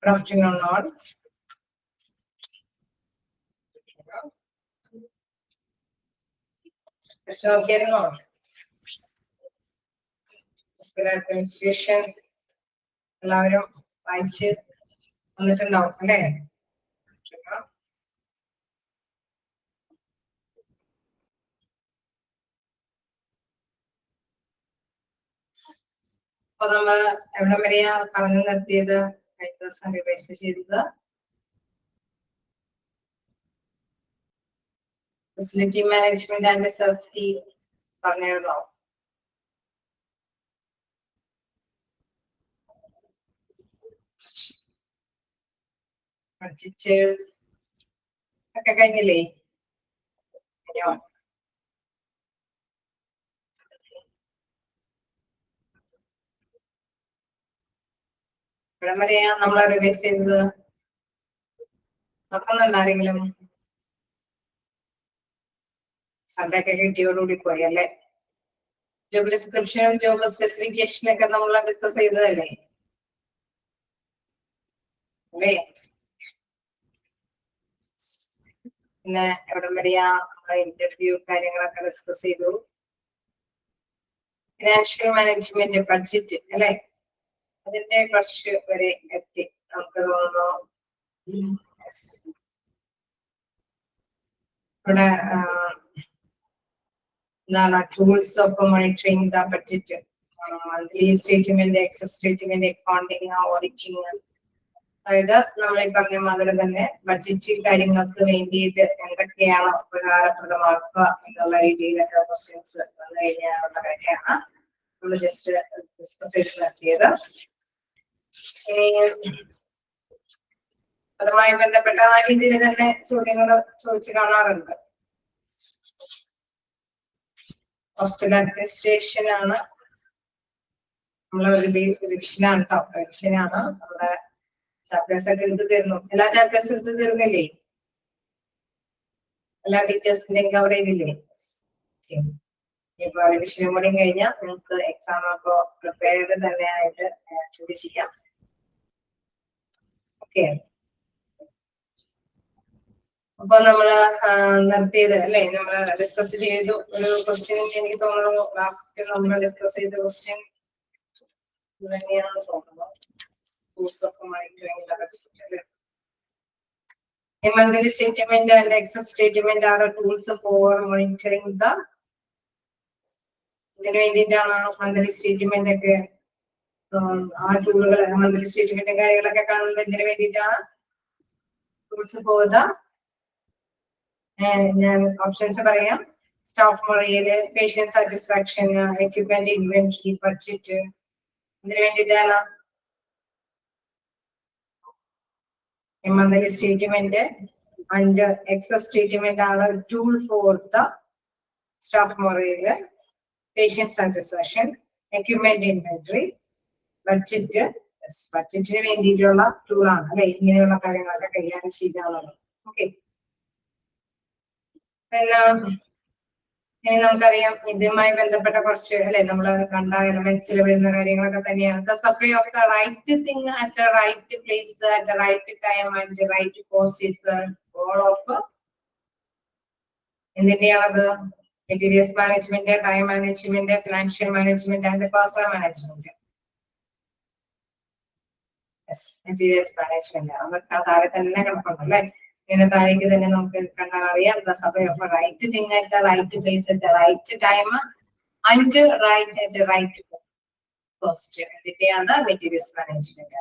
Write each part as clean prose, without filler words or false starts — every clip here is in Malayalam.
Good afternoon, all. Let's all get on. Hospital administration. എല്ലാവരും വായിച്ച് വന്നിട്ടുണ്ടാവും അല്ലേ? അപ്പൊ നമ്മൾ എവിടെ വരെയാ പറഞ്ഞു നിർത്തിയത്? കഴിഞ്ഞ ദിവസം റിവൈസ് ചെയ്തത് ഫെസിലിറ്റി മാനേജ്മെന്റ് ആൻഡ് സേഫ്റ്റി പറഞ്ഞിരുന്നോ? പഠിച്ചിട്ട് ഒക്കെ കഴിഞ്ഞില്ലേ? ഇവിടെ വരെയാ നമ്മൾ റിവൈസ് ചെയ്തത്? നോക്കുന്നുണ്ട് ആരെങ്കിലും? സൺഡേ ഒക്കെ കിട്ടിയോടുകൂടി പോയി അല്ലേ? ജോബ് ഡിസ്ക്രിപ്ഷൻ ജോബ് സ്പെസിഫിക്കേഷൻ ഒക്കെ നമ്മൾ ഡിസ്കസ് ചെയ്തതല്ലേ അല്ലേ? പിന്നെ എവിടെ വരെയാ ഇന്റർവ്യൂ കാര്യങ്ങളൊക്കെ ഡിസ്കസ് ചെയ്തു. ഫിനാൻഷ്യൽ മാനേജ്മെന്റ് ബഡ്ജറ്റ് അല്ലെ, അതിന്റെ കുറച്ച് വരെ എത്തി നമുക്ക് തോന്നുന്നു. ഇവിടെ എന്താണ് tools of monitoring the budget, monthly statement, excess statement, accounting, auditing. അതായത് നമ്മൾ ഈ പറഞ്ഞ മാതിരി തന്നെ ബഡ്ജറ്റ് കാര്യങ്ങൾക്ക് വേണ്ടിയിട്ട് എന്തൊക്കെയാണ് ഉപകാരപ്രദമാക്കുക എന്നുള്ള രീതിയിലൊക്കെ ക്വസ്റ്റ്യൻസ് വന്നു കഴിഞ്ഞാലുള്ള കാര്യമാണ് നമ്മൾ ജസ്റ്റ് ഡിസ്കസ് ചെയ്ത് നടത്തിയത്. ഇനി അതുമായി ബന്ധപ്പെട്ട ആ രീതിയിൽ തന്നെ ചോദ്യങ്ങൾ ചോദിച്ചു കാണാറുണ്ട്. ഹോസ്പിറ്റൽ അഡ്മിനിസ്ട്രേഷൻ ആണ് നമ്മളെ റിവിഷനാണ് കേട്ടോ, റിവിഷനാണ്. നമ്മുടെ ചാപ്റ്റേഴ്സ് ഒക്കെ എടുത്ത് തരുന്നു. എല്ലാ ചാപ്റ്റേഴ്സും എടുത്ത് തരുന്നില്ലേ? എല്ലാ ടീച്ചേഴ്സിന്റെയും കവർ ചെയ്തില്ലേ? ഇപ്പൊ റിവിഷനും കൂടി കഴിഞ്ഞാൽ നിങ്ങൾക്ക് എക്സാം അപ്പോ പ്രിപ്പയർഡ് തന്നെ ആയിട്ട് ആക്ച്വലി ചെയ്യാം. ഓക്കെ, അപ്പൊ നമ്മള് നിർത്തിയത് അല്ലെ, നമ്മൾ ഡിസ്കസ് ചെയ്തു ഒരു ക്വസ്റ്റ്യൻ. എനിക്ക് തോന്നുന്നു ലാസ്റ്റ് നമ്മൾ ഡിസ്കസ് ചെയ്ത ക്വസ്റ്റ്യൻ തന്നെയാണെന്ന് തോന്നുന്നു. A monthly statement and excess statement are tools for monitoring the. ഇതിനു വേണ്ടിയിട്ടാണ് മന്ത്ലി സ്റ്റേറ്റ്മെന്റ് ഒക്കെ, ആ ടൂളുകൾ മന്ത്ലി സ്റ്റേറ്റ്മെന്റ് കാര്യങ്ങളൊക്കെ കാണുന്നത് ഇതിനു വേണ്ടിയിട്ടാണ്. ടൂൾസ് ഫോർ ദ, ഞാൻ ഓപ്ഷൻസ് പറയാം. Staff morale, patient satisfaction, equipment, inventory, budget. ഇതിനു വേണ്ടിയിട്ടാണ് monthly statement and excess statement are a tool for the staff morale, patient satisfaction, equipment inventory, budget. Yes, budgetന് വേണ്ടിയിട്ടുള്ള ടൂൾ ആണ് അല്ലെ, ഇങ്ങനെയുള്ള കാര്യങ്ങളൊക്കെ കൈകാര്യം ചെയ്യാനുള്ളത്. ഓക്കെ, ഇനി നമുക്കറിയാം ഇതുമായി ബന്ധപ്പെട്ട കുറച്ച് അല്ലെ നമ്മൾ കണ്ട എലമെന്റ്സിൽ വരുന്ന കാര്യങ്ങളൊക്കെ തന്നെയാണ്. The supply of the right thing at the right place at the right time and the right cost is the goal of. എന്തിന്റെയാണത്? Materials management, time management, financial management and personnel management. Yes, materials management അതൊക്കെ താഴെ തന്നെ കിടപ്പുണ്ട് അല്ലെ. ഇങ്ങനെ താഴേക്ക് തന്നെ നമുക്ക് കണ്ടാൽ അറിയാം. The supply of right thing at the right place at the right time and right at the right cost. ഇതിന്റെയാണ് മെറ്റീരിയൽസ് മാനേജ്മെന്റ്.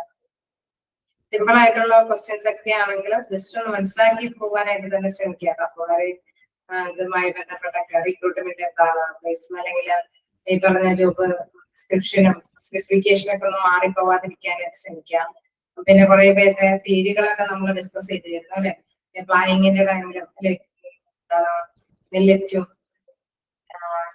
സിമ്പിൾ ആയിട്ടുള്ള ക്വസ്റ്റ്യൻസ് ഒക്കെ ആണെങ്കിൽ ജസ്റ്റ് ഒന്ന് മനസ്സിലാക്കി പോകാനായിട്ട് തന്നെ ശ്രമിക്കാം. അപ്പോൾ ഇതുമായി ബന്ധപ്പെട്ട റിക്രൂട്ട്മെന്റ് എന്താണ്, പ്ലേസ്മെന്റ് അല്ലെങ്കിൽ ഈ പറഞ്ഞ ജോബ് ഡിസ്ക്രിപ്ഷനും സ്പെസിഫിക്കേഷനും ഒക്കെ ഒന്ന് മാറിപ്പോവാതിരിക്കാനായിട്ട് ശ്രമിക്കാം. പിന്നെ കുറെ പേരുടെ പേരുകളൊക്കെ നമ്മൾ ഡിസ്കസ് ചെയ്തിരുന്നു അല്ലെ, പ്ലാനിങ്ങിന്റെ കാര്യത്തിലും അല്ലെ, മില്ലറ്റും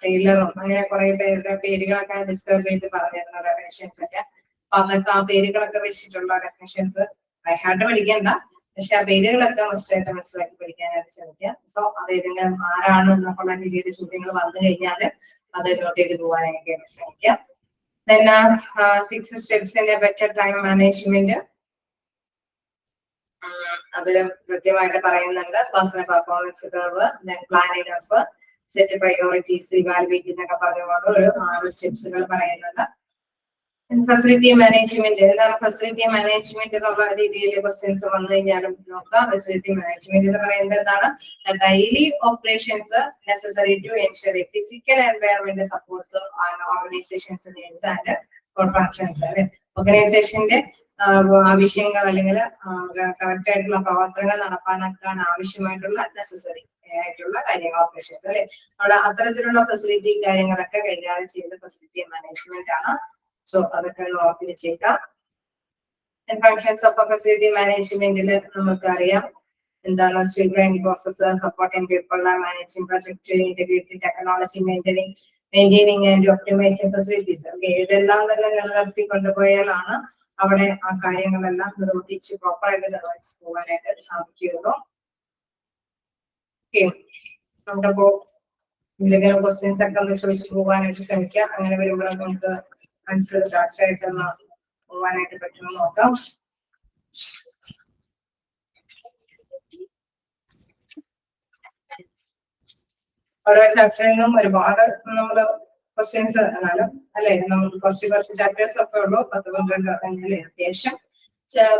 ടൈലറും അങ്ങനെ കുറെ പേരുടെ പേരുകളൊക്കെ ഡിസ്ക്രൈബ് ചെയ്ത് പറഞ്ഞിരുന്നു ഡെഫിനിഷൻസ് ഒക്കെ. അപ്പൊ അതൊക്കെ ആ പേരുകളൊക്കെ വെച്ചിട്ടുള്ള ഡെഫിനിഷൻസ് ബൈഹാർട്ട് പഠിക്കേണ്ട, പക്ഷെ ആ പേരുകളൊക്കെ മസ്റ്റായിട്ട് മനസ്സിലാക്കി പഠിക്കാനായിട്ട് ശ്രമിക്കുക. സോ അത് ഏതെങ്കിലും ആരാണ് എന്നുള്ള രീതിയിൽ ചോദ്യങ്ങൾ വന്നു കഴിഞ്ഞാൽ അത് നോട്ട് ചെയ്ത് പോകാനായിട്ട് ശ്രമിക്കാം. Then 6 steps in a better time management. അതിൽ കൃത്യമായിട്ട് പറയുന്നുണ്ട് personal performance curve, planning of set priorities, evaluate എന്നൊക്കെ പറഞ്ഞുകൊണ്ട് ഒരു 6 സ്റ്റെപ്സുകൾ പറയുന്നുണ്ട്. ഫെസിലിറ്റി മാനേജ്മെന്റ് എന്താണ് ഫെസിലിറ്റി മാനേജ്മെന്റ് എന്നുള്ള രീതിയിൽ ക്വസ്റ്റ്യൻസ് വന്നു കഴിഞ്ഞാലും നോക്കാം. ഫെസിലിറ്റി മാനേജ്മെന്റ് എന്ന് പറയുന്നത് എന്താണ്? Daily operations necessary to ensure physical environment supports organisations needs and functions അല്ലെ. ഓർഗനൈസേഷന്റെ ആവശ്യങ്ങൾ അല്ലെങ്കിൽ കറക്റ്റ് ആയിട്ടുള്ള പ്രവർത്തനങ്ങൾ നടപ്പാക്കാൻ ആവശ്യമായിട്ടുള്ള നെസസറി ആയിട്ടുള്ള കാര്യങ്ങൾ ഓപ്പറേഷൻസ് അല്ലെ. അവിടെ അത്തരത്തിലുള്ള ഫെസിലിറ്റി കാര്യങ്ങളൊക്കെ കൈകാര്യം ചെയ്യുന്ന ഫെസിലിറ്റി മാനേജ്മെന്റ് ആണ്. സോ അതൊക്കെ ഓർത്ത് വെച്ചേക്കാം. ഫങ്ഷൻസ് ഓഫ് ഫെസിലിറ്റി മാനേജ്മെന്റിൽ നമുക്കറിയാം എന്താണ് streamlining process, supporting people, managing project, integrated technology, maintaining and optimising facilities. Okay, ഇതെല്ലാം തന്നെ നിലനിർത്തി കൊണ്ടുപോയാലാണ് അവിടെ ആ കാര്യങ്ങളെല്ലാം നിർവഹിച്ച് പ്രോപ്പറായിട്ട് നിർവഹിച്ച് പോകാനായിട്ട് സാധിക്കുകയുള്ളൂ. ഓക്കെ, നമുക്കപ്പോ എന്തെങ്കിലും ക്വസ്റ്റ്യൻസ് ഒക്കെ ഒന്ന് ചോദിച്ചു പോകാനായിട്ട് ശ്രമിക്കാം. അങ്ങനെ വരുമ്പോൾ നമുക്ക് ആൻസർ കറക്റ്റ് ആയിട്ടൊന്ന് പോകാനായിട്ട് പറ്റുമെന്ന് നോക്കാം. ഓരോ ചാപ്റ്ററിൽ നിന്നും ഒരുപാട് നമ്മള് ക്വസ്റ്റ്യൻസ് എന്നാലും അല്ലെ, നമുക്ക് കുറച്ച് ചാപ്റ്റേഴ്സ് ഒക്കെ ഉള്ളൂ, 10-12 അല്ലേ. അത്യാവശ്യം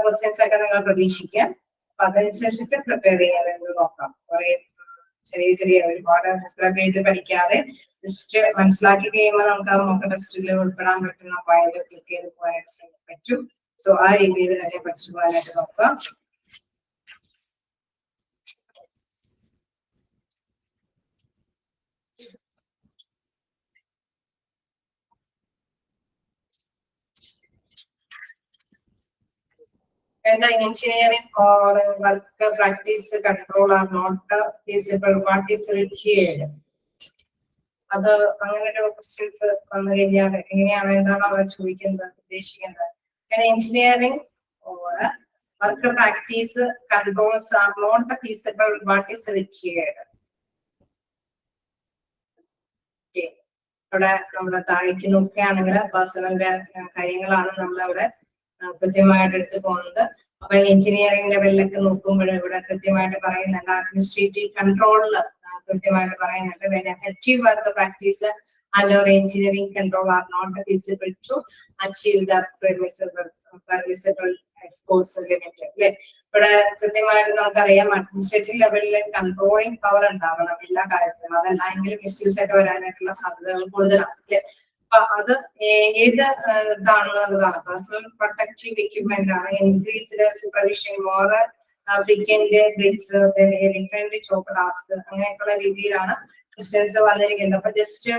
ക്വസ്റ്റ്യൻസ് ഒക്കെ നിങ്ങൾ പ്രതീക്ഷിക്കുക. അപ്പൊ അതനുസരിച്ചിട്ട് പ്രിപ്പയർ ചെയ്യാൻ വേണ്ടി നോക്കാം. കുറെ ചെറിയ ഒരുപാട് ഡിസ്ക്രൈബ് ചെയ്ത് പഠിക്കാതെ ജസ്റ്റ് മനസ്സിലാക്കി കഴിയുമ്പോൾ നമുക്ക് ആ മോക്ക് ടെസ്റ്റിൽ ഉൾപ്പെടാൻ പറ്റുന്ന പോയിന്റ് ക്ലിക്ക് ചെയ്ത് പോകാനായിട്ട് പറ്റും. സോ ആ രീതിയിൽ തന്നെ പഠിച്ചു പോകാനായിട്ട് നോക്കാം. When the engineering or work practice control are not feasible, what is required? അത് അങ്ങനെ ഒരു ക്വസ്റ്റ്യൻസ് വന്നു കഴിഞ്ഞാൽ എങ്ങനെയാണ്, എന്താണ് അവർ ചോദിക്കുന്നത്, ഉദ്ദേശിക്കുന്നത്? Engineering or work practice controls are not feasible, what is required? Okay, അവിടെ നമ്മുടെ താഴേക്ക് നോക്കുകയാണെങ്കിൽ പേഴ്സണലിന്റെ കാര്യങ്ങളാണ് നമ്മളവിടെ കൃത്യമായിട്ട് എടുത്തു പോകുന്നത്. അപ്പൊ എഞ്ചിനീയറിംഗ് ലെവലിലൊക്കെ നോക്കുമ്പോൾ ഇവിടെ കൃത്യമായിട്ട് പറയുന്നുണ്ട് അഡ്മിനിസ്ട്രേറ്റീവ് കൺട്രോളില് കൃത്യമായിട്ട് പറയുന്നുണ്ട് when effective work practice under engineering control are not feasible to achieve the permissible exports limit. അല്ലെ, ഇവിടെ കൃത്യമായിട്ട് നമുക്കറിയാം അഡ്മിനിസ്ട്രേറ്റീവ് ലെവലിൽ കൺട്രോളിംഗ് പവർ ഉണ്ടാവണം എല്ലാ കാര്യത്തിലും. അതല്ലെങ്കിൽ മിസ്യൂസ് ആയിട്ട് വരാനായിട്ടുള്ള സാധ്യതകൾ കൂടുതലാണ് അല്ലെ. അപ്പൊ അത് ഏത് ഇതാണെന്നുള്ളതാണ്. പേഴ്സണൽ പ്രൊട്ടക്റ്റീവ് എക്യുപ്മെന്റ് ആണ്, increased supervision, more frequent breaks, different chalk task, അങ്ങനെയൊക്കെയുള്ള രീതിയിലാണ് ക്വസ്റ്റ്യൻസ് വന്നിരിക്കുന്നത്. അപ്പൊ ജസ്റ്റ്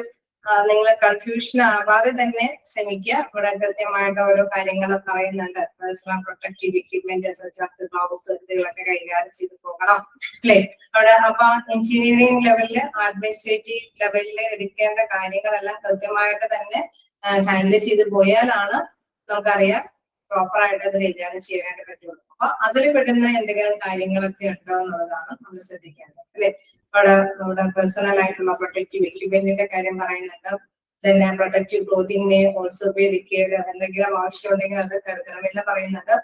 നിങ്ങൾ കൺഫ്യൂഷൻ ആവാതെ തന്നെ ശ്രമിക്കുക. ഇവിടെ കൃത്യമായിട്ട് ഓരോ കാര്യങ്ങൾ പറയുന്നുണ്ട്. പേഴ്സണൽ പ്രൊട്ടക്റ്റീവ് എക്യുപ്മെന്റ് ഗ്ലൗസ് ഇതൊക്കെ കൈകാര്യം ചെയ്ത് പോകണം അല്ലെ. അവിടെ അപ്പൊ എഞ്ചിനീയറിംഗ് ലെവലില് അഡ്മിനിസ്ട്രേറ്റീവ് ലെവലില് എടുക്കേണ്ട കാര്യങ്ങളെല്ലാം കൃത്യമായിട്ട് തന്നെ ഹാൻഡിൽ ചെയ്ത് പോയാലാണ് നമുക്കറിയാം പ്രോപ്പർ ആയിട്ട് അത് കൈകാര്യം ചെയ്യാനായിട്ട് പറ്റുള്ളൂ. അപ്പൊ അതിൽ പെടുന്ന എന്തെങ്കിലും കാര്യങ്ങളൊക്കെ ഉണ്ടോ എന്നുള്ളതാണ് നമ്മൾ ശ്രദ്ധിക്കേണ്ടത് അല്ലെ. അവിടെ നമ്മുടെ പേഴ്സണൽ ആയിട്ടുള്ള പ്രൊട്ടക്റ്റീവ് എക്യുപ്മെന്റിന്റെ കാര്യം പറയുന്നുണ്ട്. തന്നെ protective clothing may also be required, എന്തെങ്കിലും ആവശ്യം ഉണ്ടെങ്കിൽ അത് കരുതണം എന്ന് പറയുന്നുണ്ട്.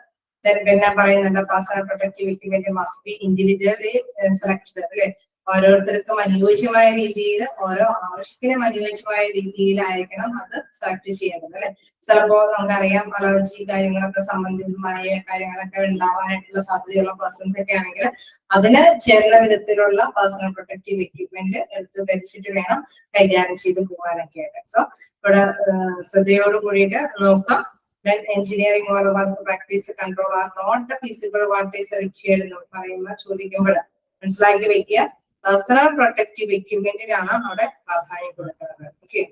പിന്നെ പറയുന്നുണ്ട് personal protective equipment must be individually selected അല്ലെ. ഓരോരുത്തർക്കും അനുയോജ്യമായ രീതിയിൽ, ഓരോ ആവശ്യത്തിനും അനുയോജ്യമായ രീതിയിലായിരിക്കണം അത് സെലക്ട് ചെയ്യേണ്ടത് അല്ലെ. ചിലപ്പോ നമുക്കറിയാം അലർജി കാര്യങ്ങളൊക്കെ സംബന്ധിതമായ കാര്യങ്ങളൊക്കെ ഉണ്ടാവാനായിട്ടുള്ള സാധ്യതയുള്ള പേഴ്സൺസ് ഒക്കെ ആണെങ്കിൽ അതിന് ചേരുന്ന വിധത്തിലുള്ള പേഴ്സണൽ പ്രൊട്ടക്റ്റീവ് എക്യുപ്മെന്റ് എടുത്ത് ധരിച്ചിട്ട് വേണം കൈകാര്യം ചെയ്ത് പോകാനൊക്കെ ആയിട്ട്. സോ ഇവിടെ ശ്രദ്ധയോട് കൂടിയിട്ട് നോക്കാം. Then engineering or work practice control are not feasible, what is required എന്ന് പറയുമ്പോൾ ചോദിക്കുമ്പോൾ മനസ്സിലാക്കി വെക്കുക. പേഴ്സണൽ പ്രൊട്ടക്റ്റീവ് എക്യുപ്മെന്റിനാണ് അവിടെ പ്രാധാന്യം കൊടുക്കുന്നത്. ഓക്കെ,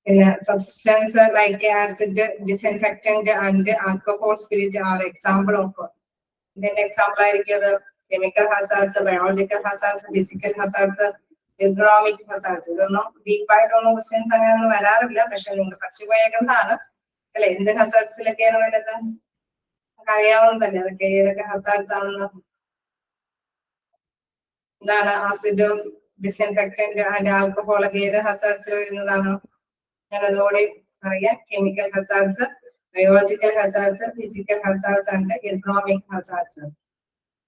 പിന്നെ substance like acid, disinfectant and alcohol, spirit are example of. ഇതിന്റെ എക്സാമ്പിൾ ആയിരിക്കും അത് chemical hazards, biological hazards, physical hazards, economic hazards. ഇതൊന്നും ഡീപ്പായിട്ടൊന്നും ക്വസ്റ്റ്യൻസ് അങ്ങനെയൊന്നും വരാറില്ല, പക്ഷെ നിങ്ങൾ പഠിച്ചു പോയേക്കുന്നതാണ് അല്ലെ. എന്ത് ഹസാർഡ്സിലൊക്കെയാണ് വരുന്നത് അറിയാവുന്നതല്ലേ, അതൊക്കെ ഏതൊക്കെ ഹസാർഡ്സ് ആണെന്ന്. എന്താണ് ആസിഡും ഡിസ്ഇൻഫെക്ടന്റ് ആൻഡ് ആൽക്കഹോൾ ഒക്കെ ഏത് ഹസാർഡ്സിൽ വരുന്നതാണോ ഞാൻ അതുകൂടി അറിയാം. Chemical hazards, biological hazards, physical hazards ഉണ്ട്, എക്കണോമിക് ഹസാർഡ്സ്.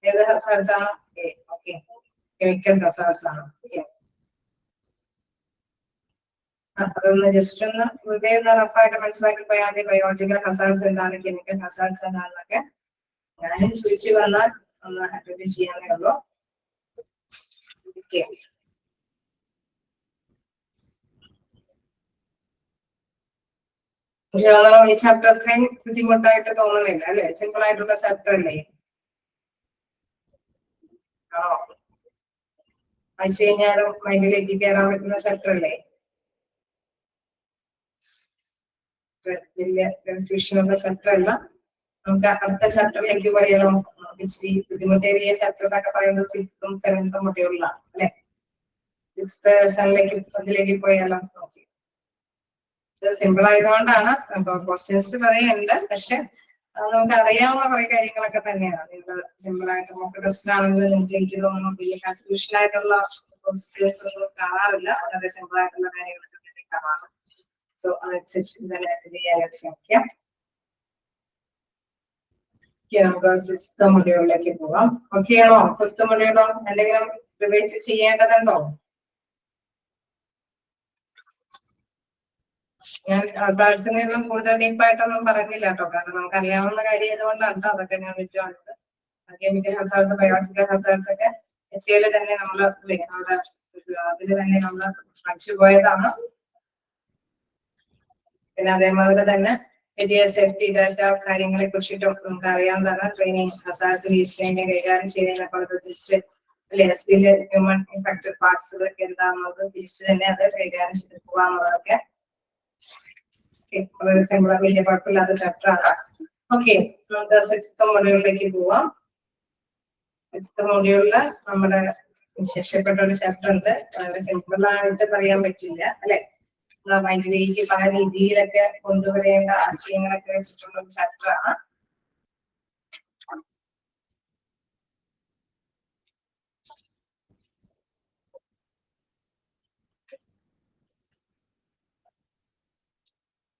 ഏത് ഹസാർഡ്സ് ആണ്? ഓക്കെ, കെമിക്കൽ ഹസാർഡ്സ് ആണ്. അതൊന്ന് ജസ്റ്റ് ഒന്ന് വെറുതെ ഒന്ന് റഫായിട്ട് മനസ്സിലാക്കി പോയാൽ മതി. ബയോളജിക്കൽ ഹസാർഡ്സ് എന്താണ്, കെമിക്കൽ ഹസാർഡ്സ് എന്താണെന്നൊക്കെ ഞാനും ചോദിച്ചു വന്നാൽ ഒന്ന് അറ്റൻഡ് ചെയ്യാനേ ഉള്ളൂ. ഓക്കെ, ഈ ചാപ്റ്റർ അത്രയും ബുദ്ധിമുട്ടായിട്ട് തോന്നുന്നില്ല അല്ലെ? സിമ്പിൾ ആയിട്ടുള്ള ചാപ്റ്റർ അല്ലേ? ആണോ? വായിച്ചു കഴിഞ്ഞാലും മൈൻഡിലേക്ക് കയറാൻ പറ്റുന്ന ചാപ്റ്റർ അല്ലേ? വലിയ കൺഫ്യൂഷൻ ഉള്ള ചാപ്റ്റർ അല്ല. നമുക്ക് അടുത്ത ചാപ്റ്ററിലേക്ക് പോയാലോ? ഇച്ചിരി ബുദ്ധിമുട്ടേറിയ ചാപ്റ്റർ എന്നൊക്കെ പറയുന്നത് 6th 7th മൊഡ്യൂളിലാണ് അല്ലെ? 6th 7th പോയാലോ? ഓക്കെ, സിമ്പിൾ ആയതുകൊണ്ടാണ് ക്വസ്റ്റ്യൻസ് പറയുന്നുണ്ട്. പക്ഷെ നമുക്ക് അറിയാവുന്ന കുറെ കാര്യങ്ങളൊക്കെ തന്നെയാണ്. നിങ്ങൾ സിമ്പിൾ ആയിട്ട് മോക്ക് ടെസ്റ്റ് ആണെങ്കിൽ നിങ്ങൾക്ക് എനിക്ക് തോന്നുന്നു വലിയ കൺഫ്യൂഷൻ ആയിട്ടുള്ള ക്വസ്റ്റ്യൻസ് ഒന്നും കാണാറില്ല. വളരെ സിമ്പിൾ ആയിട്ടുള്ള കാര്യങ്ങളൊക്കെ തന്നെ കാണാറ്. സോ അതനുസരിച്ച് ഇന്നലെ ചെയ്യാൻ ശ്രമിക്കാം. നമുക്ക് 6th മൊഡ്യൂളിലേക്ക് പോവാം. ഓക്കെ ആണോ? 5th മൊഡ്യൂളോ എന്തെങ്കിലും റിവൈസ് ചെയ്യേണ്ടതുണ്ടോ? ഞാൻ ഹസാർഡ്സിനെല്ലാം കൂടുതൽ ഡീപ്പായിട്ടൊന്നും പറഞ്ഞില്ല കേട്ടോ, കാരണം നമുക്ക് അറിയാവുന്ന കാര്യം ആയതുകൊണ്ടാണ് അതൊക്കെ ഞാൻ വിട്ടുവാണത്. കെമിക്കൽ ഹസാർഡ്സ്, ബയോളജിക്കൽ ഹസാർഡ്സ് ഒക്കെ എസ്എയിൽ തന്നെ നമ്മള് അതിൽ തന്നെ നമ്മൾ പഠിച്ചുപോയതാണ്. പിന്നെ അതേമാതിരി തന്നെ വലിയ സേഫ്റ്റി ഡാറ്റ കാര്യങ്ങളെ കുറിച്ചിട്ടും നമുക്ക് അറിയാവുന്നതാണ്. ട്രെയിനിങ്, ഹസാർഡ്സ് ലീസ്റ്റിനെ കൈകാര്യം ചെയ്യുന്ന രജിസ്റ്റർ അല്ലെ, സ്കിൽ, ഹ്യൂമൻ ഇൻഫെക്റ്റഡ് പാർട്സുകളൊക്കെ എന്താണെന്നത് തിരിച്ച് തന്നെ അത് കൈകാര്യം ചെയ്ത് പോകാന്നുള്ളതൊക്കെ വളരെ സിമ്പിൾ, വലിയ കുഴപ്പമില്ലാത്ത ചാപ്റ്റർ ആണ്. ഓക്കെ, നമുക്ക് 6th മൊഡ്യൂളിലേക്ക് പോവാം. 6th മൊഡ്യൂളില് നമ്മുടെ വിശേഷപ്പെട്ട ഒരു ചാപ്റ്റർ ഉണ്ട്. വളരെ സിമ്പിൾ ആയിട്ട് പറയാൻ പറ്റില്ല അല്ലെ? നമ്മുടെ മൈൻഡിലേക്ക് പല രീതിയിലൊക്കെ കൊണ്ടുവരേണ്ട ആശയങ്ങളൊക്കെ വെച്ചിട്ടുള്ള ഒരു ചാപ്റ്റർ ആണ്.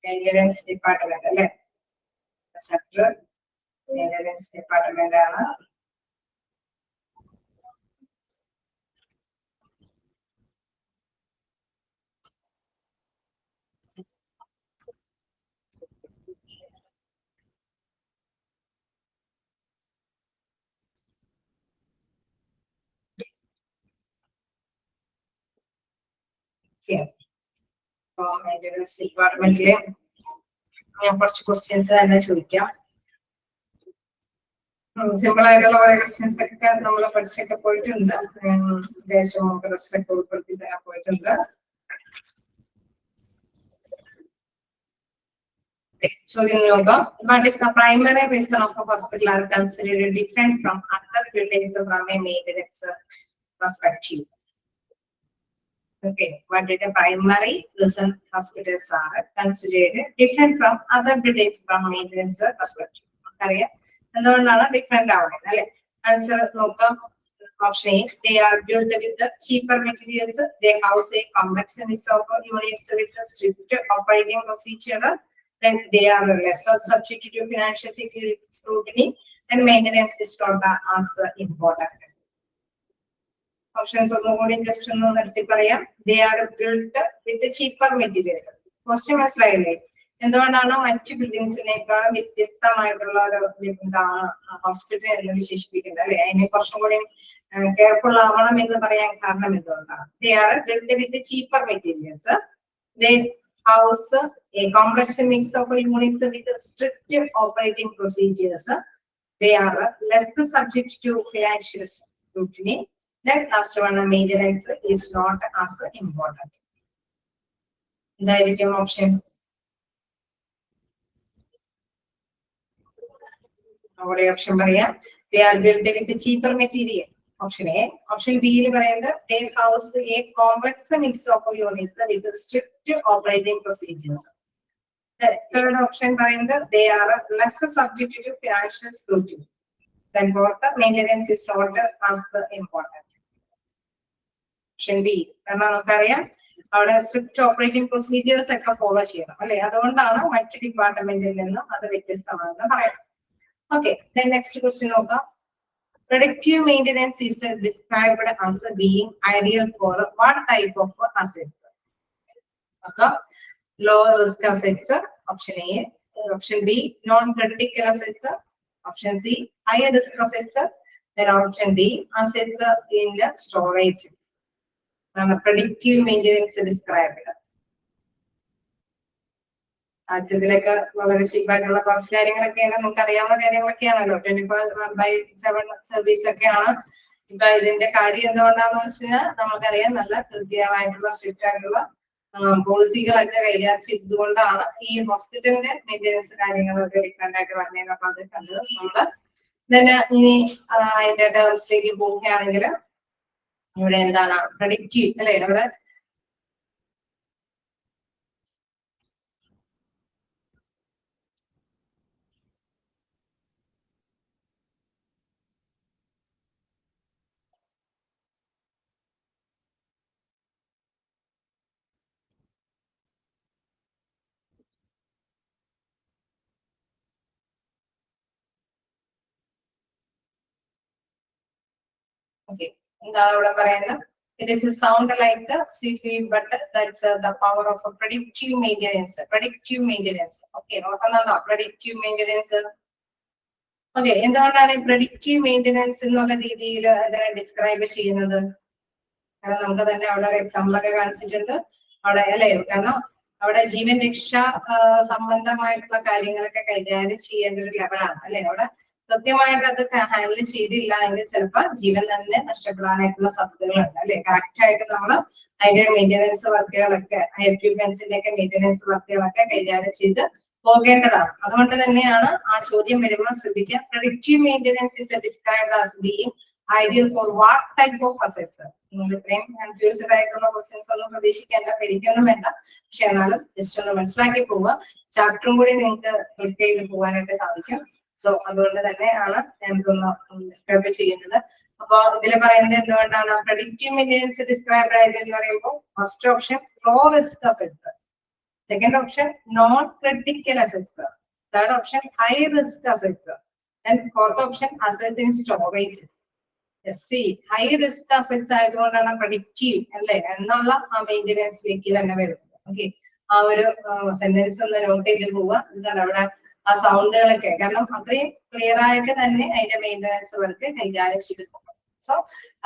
മെയിൻ്റനൻസ് ഡിപ്പാർട്ട്മെന്റ് അല്ലെ? ചാപ്റ്റർ മെയിൻ്റനൻസ് ഡിപ്പാർട്ട്മെന്റ് ആണ്. മെയിൻ്റനൻസ് ഡിപ്പാർട്ട്മെന്റിലെ ഞാൻ കുറച്ച് ക്വസ്റ്റ്യൻസ് തന്നെ ചോദിക്കാം. സിമ്പിൾ ആയിട്ടുള്ള കുറെ ക്വസ്റ്റ്യൻസ് ഒക്കെ നമ്മൾ പഠിച്ചൊക്കെ പോയിട്ടുണ്ട്. അത്യാവശ്യം നമുക്ക് റെസ്പെക്ട് ഉൾപ്പെടുത്തി തരാൻ പോയിട്ടുണ്ട്. ചോദ്യം നോക്കാം. What is the primary reason of a hospital are considered different from other buildings from a maintenance perspective? Okay, what is the primary reason hospitals are considered different from other buildings from maintenance perspective? അറിയാം എന്തുകൊണ്ടാണ് ഡിഫറെന്റ് ആവുന്നത് അല്ലെ? ആൻസർ നോക്കാം. Option A, they are built with the cheaper materials. They house a complex mix of units with a strict operating procedure. Then they are less subject to financial scrutiny, and maintenance is not as important. Options only just they are built with the cheaper materials. Question മനസ്സിലായില്ലേ? എന്തുകൊണ്ടാണ് മറ്റു ബിൽഡിങ്സിനേക്കാൾ വ്യത്യസ്തമായിട്ടുള്ള ഒരു ഹോസ്പിറ്റൽ എന്ന് വിശേഷിപ്പിക്കുന്നത് അല്ലെ? അതിനെ കുറച്ചും കൂടി കെയർഫുൾ ആവണം എന്ന് പറയാൻ കാരണം എന്തുകൊണ്ടാണ്? They are built with the cheaper materials. They house a complex mix of units with strict operating procedures. They are less subject to financial scrutiny. Then last one, maintenance is not as important. The option. Our option they are built with the cheaper material. Option A. Option B, they house a complex mix of units with strict operating procedures. The third option, they are less subject to financial scrutiny. Then fourth, maintenance is not as important. Option B. അവിടെ സ്ട്രിക്റ്റ് ഓപ്പറേറ്റിംഗ് പ്രൊസീജിയേഴ്സ് ഒക്കെ ഫോളോ ചെയ്യണം അല്ലെ. അതുകൊണ്ടാണ് മറ്റു ഡിപ്പാർട്ട്മെന്റിൽ നിന്ന് അത് വ്യത്യസ്തമാണെന്ന് പറയാം. ഓക്കെ, നെക്സ്റ്റ് ക്വസ്റ്റ്യൻ നോക്കാം. Predictive maintenance is described as being ideal for what type of assets? Okay, low risk assets, option A. Option B, non-critical assets. Option C, high risk assets. Then option D, assets in the storage. Predictive maintenance described. ഇതിലൊക്കെ വളരെ ചീപ്പായിട്ടുള്ള കുറച്ച് കാര്യങ്ങളൊക്കെയാണ്, നമുക്ക് അറിയാവുന്ന കാര്യങ്ങളൊക്കെയാണല്ലോ. 24/7 സർവീസ് ഒക്കെയാണ്. ഇപ്പൊ ഇതിന്റെ കാര്യം എന്തുകൊണ്ടാന്ന് വെച്ചാൽ നമുക്കറിയാം, നല്ല കൃത്യമായിട്ടുള്ള സ്ട്രിക്റ്റ് ആയിട്ടുള്ള പോളിസികളൊക്കെ കൈകാര്യം ചെയ്തുകൊണ്ടാണ് ഈ ഹോസ്പിറ്റലിന്റെ മെയിൻ്റെനൻസ് കാര്യങ്ങളൊക്കെ ഡിഫറെന്റ് ആയിട്ട് പറഞ്ഞത്. അപ്പൊ അത് കണ്ടത് നമ്മള് തന്നെ ഇനി അതിന്റെ ടേംസിലേക്ക് പോവുകയാണെങ്കിൽ ഇവിടെ എന്താണ് പ്രഡിക്റ്റീവ് അല്ലെ. ഇവിടെ എന്താണ് ഇവിടെ പറയുന്നത്? It is a sound like a siffy, but that's the power of a predictive maintenance. Predictive maintenance. Okay, നോക്കുന്നതാണോ predictive maintenance? Okay, എന്തുകൊണ്ടാണ് predictive maintenance എന്നുള്ള രീതിയിൽ അതിനെ ഡിസ്ക്രൈബ് ചെയ്യുന്നത്? കാരണം നമുക്ക് തന്നെ അവിടെ ഒരു എക്സാമ്പിൾ ഒക്കെ കാണിച്ചിട്ടുണ്ട് അവിടെ അല്ലെ. കാരണം അവിടെ ജീവൻ രക്ഷാ സംബന്ധമായിട്ടുള്ള കാര്യങ്ങളൊക്കെ കൈകാര്യം ചെയ്യേണ്ട ഒരു ലെവലാണ് അല്ലെ. അവിടെ കൃത്യമായിട്ട് അത് ഹാൻഡിൽ ചെയ്തില്ല എങ്കിൽ ചിലപ്പോൾ ജീവൻ തന്നെ നഷ്ടപ്പെടാനായിട്ടുള്ള സാധ്യതകളുണ്ട് അല്ലെ. കറക്റ്റ് ആയിട്ട് നമ്മൾ അതിന്റെ മെയിൻ്റെനൻസ് വർക്കുകളൊക്കെ എക്യുപ്മെന്റ്സിന്റെ ഒക്കെ മെയിൻ്റെനൻസ് വർക്കുകളൊക്കെ കൈകാര്യം ചെയ്ത് പോകേണ്ടതാണ്. അതുകൊണ്ട് തന്നെയാണ് ആ ചോദ്യം വരുമ്പോൾ ശ്രദ്ധിക്കുക. Predictive maintenance is described as being ideal four what type of assets. നിങ്ങൾ ഇത്രയും കൺഫ്യൂസ്ഡ് ആയിട്ടുള്ള ക്വസ്റ്റ്യൻസ് ഒന്നും പ്രതീക്ഷിക്കേണ്ട, പേടിക്കൊന്നും വേണ്ട. പക്ഷെ എന്നാലും ജസ്റ്റ് ഒന്ന് മനസ്സിലാക്കി പോവുക. ചാപ്റ്ററും കൂടി നിങ്ങൾക്ക് ക്ലിക്ക് ചെയ്ത് പോകാനായിട്ട് സാധിക്കും. സോ അതുകൊണ്ട് തന്നെയാണ് ഞാൻ ഇതൊന്ന് ഡിസ്ക്രൈബ് ചെയ്യുന്നത്. അപ്പൊ ഇതിൽ പറയുന്നത് എന്തുകൊണ്ടാണ് പ്രഡിക്റ്റീവ് മെയിൻ്റെനൻസ് ഡിസ്ക്രൈബ്ഡ് ആയിട്ട് എന്ന് പറയുമ്പോൾ first option low risk assets, second option non critical assets, third option high risk assets, and fourth option assets in storage. High risk assets ആയതുകൊണ്ടാണ് പ്രഡിക്റ്റീവ് അല്ലെ എന്നുള്ള ആ മെയിൻ്റെനൻസിലേക്ക് തന്നെ വരുന്നത്. ഓക്കെ, ആ ഒരു സെന്റൻസ് ഒന്ന് നോട്ട് ചെയ്ത് പോവുക. എന്താണ് അവിടെ ആ സൗണ്ടുകളൊക്കെ, കാരണം അത്രയും ക്ലിയർ ആയിട്ട് തന്നെ അതിന്റെ മെയിൻ്റെനൻസ് വർക്ക് കൈകാര്യം ചെയ്തു പോകും. സോ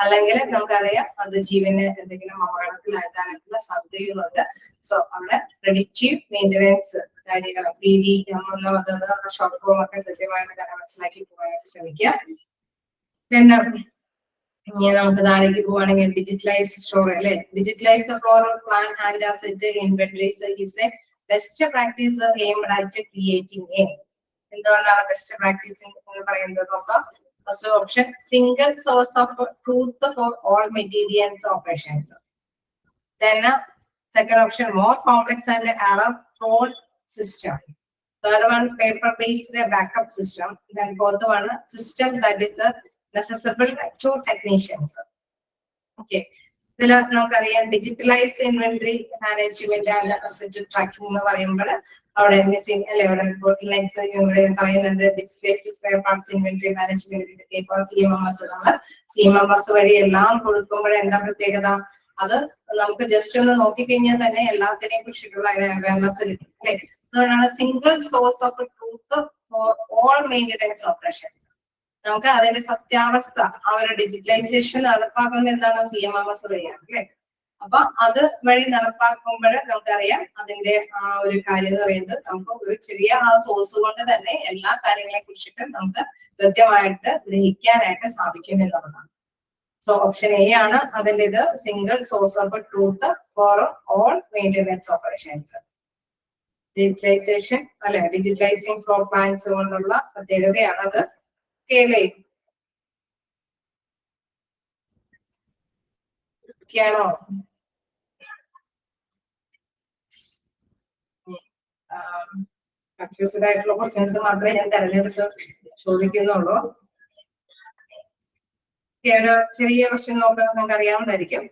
അല്ലെങ്കിൽ നമുക്കറിയാം അത് ജീവന് എന്തെങ്കിലും അപകടത്തിലാക്കാനായിട്ടുള്ള സാധ്യതകളുണ്ട്. സോ അവിടെ പ്രഡിക്റ്റീവ് മെയിൻ്റെനൻസ് കാര്യങ്ങൾ PD ഷോർട്ട് ഫോം ഒക്കെ കൃത്യമായിട്ട് തന്നെ മനസ്സിലാക്കി പോകാനായിട്ട് ശ്രമിക്കുക. പിന്നെ ഇനി നമുക്ക് താഴേക്ക് പോവുകയാണെങ്കിൽ ഡിജിറ്റലൈസ് സ്റ്റോർ അല്ലെ. Digitalise floor plan and asset inventories is A best practice aimed at creating A. എന്തുകൊണ്ടാണ് ബെസ്റ്റ് പ്രാക്ടീസ് എന്ന് പറയുന്നത് നോക്കാം. First option single source of truth for all materials operations. Then second option more complex and error prone system. Third one paper based backup system. Then fourth one system that is accessible to technicians. Okay, ഇതിൽ നമുക്കറിയാം digitalise inventory management and asset tracking എന്ന് പറയുമ്പോൾ അവിടെ മിസ്സിംഗ് അല്ലെ. അവിടെ പറയുന്നുണ്ട് digitalise spare parts inventory management CMMS. നമ്മൾ CMMS വഴി എല്ലാം കൊടുക്കുമ്പോൾ എന്താ പ്രത്യേകത? അത് നമുക്ക് ജസ്റ്റ് ഒന്ന് നോക്കിക്കഴിഞ്ഞാൽ തന്നെ എല്ലാത്തിനെയും കുറിച്ചിട്ടുള്ള അവയർനെസ് കിട്ടും അല്ലെ. അതുകൊണ്ടാണ് single source of truth for all maintenance operations. നമുക്ക് അതിന്റെ സത്യാവസ്ഥ ആ ഒരു ഡിജിറ്റലൈസേഷൻ നടപ്പാക്കുന്നത് എന്താണ്? CMMS വഴിയാണ് അല്ലെ. അപ്പൊ അത് വഴി നടപ്പാക്കുമ്പോൾ നമുക്കറിയാം അതിന്റെ ആ ഒരു കാര്യം എന്ന് പറയുന്നത് നമുക്ക് ഒരു ചെറിയ ആ സോഴ്സ് കൊണ്ട് തന്നെ എല്ലാ കാര്യങ്ങളെ കുറിച്ചിട്ട് നമുക്ക് കൃത്യമായിട്ട് ഗ്രഹിക്കാനായിട്ട് സാധിക്കും എന്നുള്ളതാണ്. സോ ഓപ്ഷൻ എ ആണ് അതിന്റെ ഇത്, single source of truth for all maintenance operations. Digitalisation അല്ലെ, ഡിജിറ്റലൈസിംഗ് ഫ്ലോർ പ്ലാൻസ് കൊണ്ടുള്ള പ്രത്യേകതയാണ് അത്. ാണോ കൺഫ്യൂസ്ഡ് ആയിട്ടുള്ള ക്വസ്റ്റ്യൻസ് മാത്രമേ ഞാൻ തെരഞ്ഞെടുത്ത് ചോദിക്കുന്നുള്ളൂ. ഒരു ചെറിയ ക്വസ്റ്റ്യൻ നോക്കാൻ നമുക്ക് അറിയാവുന്നതായിരിക്കും.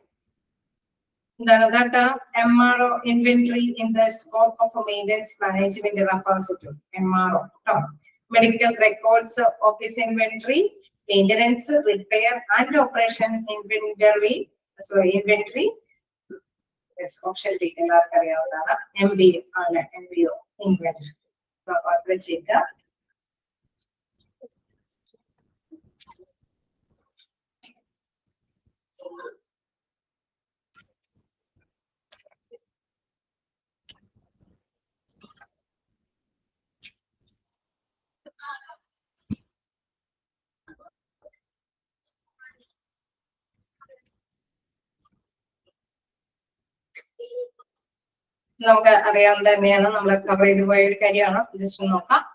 The term MRO inventory in the scope of maintenance management refers to MRO term. Medical records, office inventory, maintenance, repair, and operation inventory. So inventory. Yes, option D. MBO, MBO inventory. So let's check that.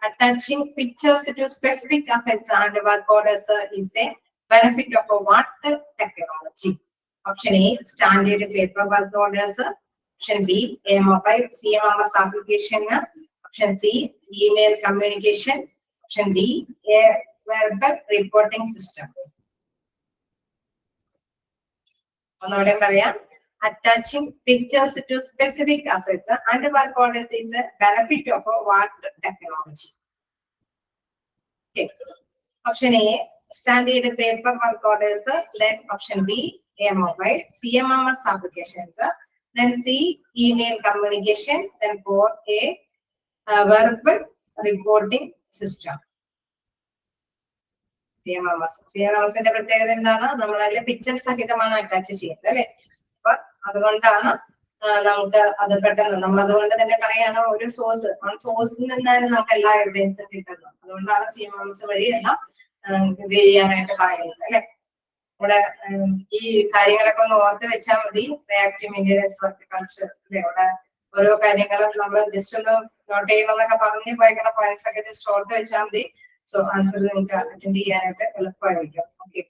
Attaching pictures to specific assets and work orders is a benefit of what technology? Option A, standard paper work orders. Option B, a mobile CMMS application. Option C, email communication. Option D, a verbal reporting system. Attaching pictures to specific assets and work orders is a benefit of what technology? Okay. Option A, standard paper work orders. Then option B, a mobile CMMS applications. Then C, email communication. Then 4, a verbal reporting system. CMMS. CMMS ന്റെ പ്രത്യേകത എന്താണ്? നമ്മൾ അതിലെ പിക്ചർ സഹിതമാണ് അറ്റാച്ച് ചെയ്യുന്നത് അല്ലെ? അപ്പൊ അതുകൊണ്ടാണ് നമുക്ക് അത് പെട്ടെന്ന് നമ്മൾ അതുകൊണ്ട് തന്നെ പറയാണ് ഒരു സോഴ്സിൽ നിന്നാണ് നമുക്ക് എല്ലാ എവിഡൻസും കിട്ടുന്നത്. അതുകൊണ്ടാണ് CMMS വഴിയെല്ലാം ഇത് ചെയ്യാനായിട്ട് പറയുന്നത് അല്ലെ? ഇവിടെ ഈ കാര്യങ്ങളൊക്കെ ഒന്ന് ഓർത്ത് വെച്ചാൽ മതി. റിയാക്റ്റീവ് മെയിൻ്റെനൻസ് ഹോർട്ടിക്കൾച്ചർ അല്ലെ? ഇവിടെ ഓരോ കാര്യങ്ങളും നമ്മൾ ജസ്റ്റ് ഒന്ന് നോട്ട് ചെയ്യണമെന്നൊക്കെ പറഞ്ഞ് പോയിക്കുന്ന പോയിന്റ്സ് ഒക്കെ ജസ്റ്റ് ഓർത്ത് വെച്ചാൽ മതി. സോ ആൻസർ നിങ്ങൾക്ക് അറ്റൻഡ് ചെയ്യാനായിട്ട് എളുപ്പമായിരിക്കും. ഓക്കെ.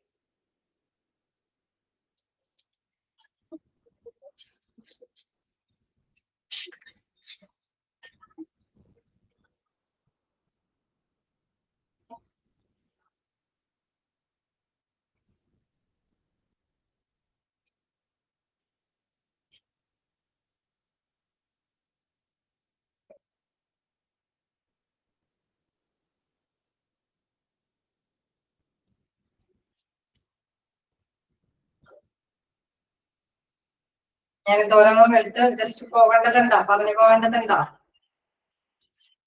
ഞാൻ എന്തോരം എടുത്ത് ജസ്റ്റ് പോകേണ്ടതുണ്ടോ? പറഞ്ഞു പോകേണ്ടതുണ്ടോ?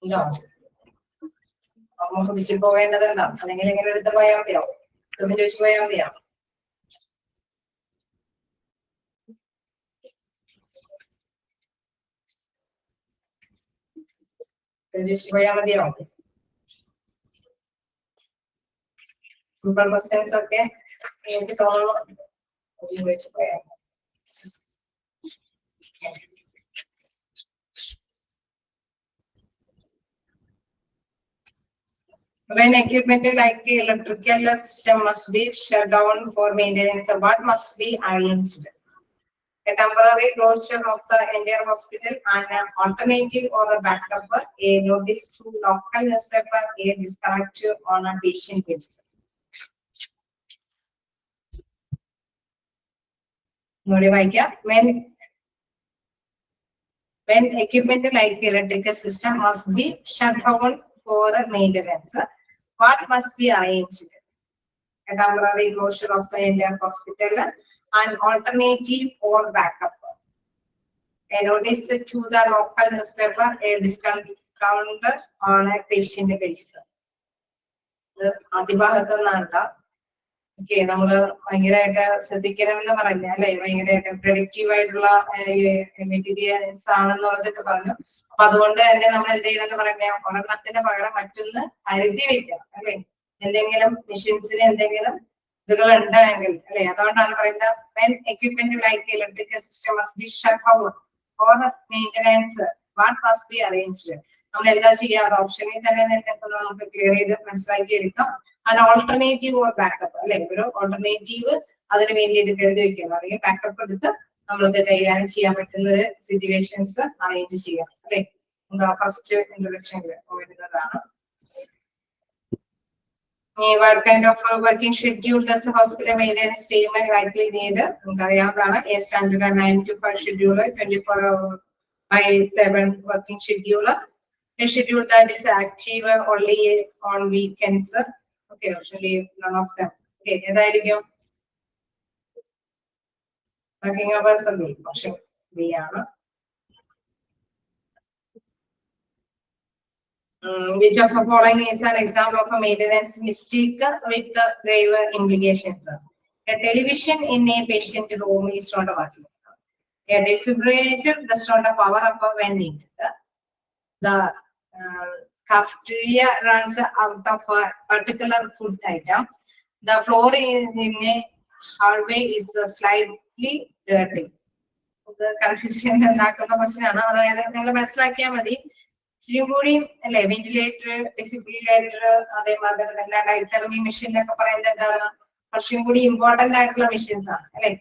ഉണ്ടോ? നമുക്ക് വീട്ടിൽ പോകേണ്ടതുണ്ടോ? അല്ലെങ്കിൽ ഇങ്ങനെ എടുത്ത് പോയാൽ മതിയോ? ഒന്ന് ചോദിച്ചു പോയാൽ മതിയോ? ചോദിച്ചു പോയാൽ മതിയോ? സിമ്പിൾ ക്വസ്റ്റ്യൻസ് ഒക്കെ എനിക്ക് തോന്നുന്നു ചോദിച്ചു പോയാൽ when equipment like the electrical system must be shut down for maintenance, what must be arranged? A temporary closure of the entire hospital and an alternative or a backup, a notice to local newspaper, a disconnect on a patient basis. When equipment like electrical system must be shut down for maintenance, what must be arranged? A temporary closure of the entire hospital, an alternative or backup, a notice to the local newspaper, a discount on a patient basis. Okay, നമ്മള് ഭയങ്കരമായിട്ട് ശ്രദ്ധിക്കണമെന്ന് പറഞ്ഞ അല്ലെ? ഭയങ്കരമായിട്ട് പ്രൊഡക്റ്റീവ് ആയിട്ടുള്ള മെറ്റീരിയൽസ് ആണെന്നുള്ളതൊക്കെ പറഞ്ഞു. അപ്പൊ അതുകൊണ്ട് തന്നെ നമ്മൾ എന്ത് ചെയ്യണമെന്ന് പറഞ്ഞാൽ ഒരെണ്ണത്തിന് പകരം മറ്റൊന്ന് കരുതി വെക്കണം അല്ലെ? എന്തെങ്കിലും മെഷീൻസിന് എന്തെങ്കിലും ഇതുകൾ ഉണ്ടെങ്കിൽ അല്ലെ? അതുകൊണ്ടാണ് പറയുന്നത് when equipment like electrical system must be shut down for maintenance, what must be arranged? നമ്മൾ എന്താ ചെയ്യാറ്? ഓപ്ഷനിൽ തന്നെ നമുക്ക് ക്ലിയർ ചെയ്ത് മനസ്സിലാക്കി എടുക്കാം. an alternative or backup, അല്ലെ? ഒരു ഓൾട്ടർനേറ്റീവ് അതിന് വേണ്ടിയിട്ട് കരുതി വെക്കണം, അല്ലെങ്കിൽ ബാക്കപ്പ് എടുത്ത് നമ്മൾക്ക് കൈകാര്യം ചെയ്യാൻ പറ്റുന്ന ഒരു സിറ്റുവേഷൻസ് അറേഞ്ച് ചെയ്യാം അല്ലെ? ഫസ്റ്റ് ഇൻട്രൊഡക്ഷനിൽ വരുന്നതാണ്. What kind of working schedule does the hospital maintenance team likely need? A standard 9 to 5 schedule, 24/7 working schedule. A schedule that is active only on weekends. Okay, actually none of them. Okay, working hours are week. We are. Which of the following is an example of a maintenance mistake with the grave implications? A television in a patient room is not working. A defibrillator does not power up when needed. The cafeteria runs out of a particular food item. The floor in a hallway is slightly dirty. The confusion question ഇച്ചിരിയും കൂടി അല്ലെ വെന്റിലേറ്റർ, ഡെഫിബ്രിലേറ്റർ, അതേമാതിരി തന്നെ ഡയതെർമി മെഷീൻ എന്നൊക്കെ പറയുന്നത് എന്താണ് കുറച്ചും കൂടി ഇമ്പോർട്ടന്റ് ആയിട്ടുള്ള മെഷീൻസ് ആണ് അല്ലെ.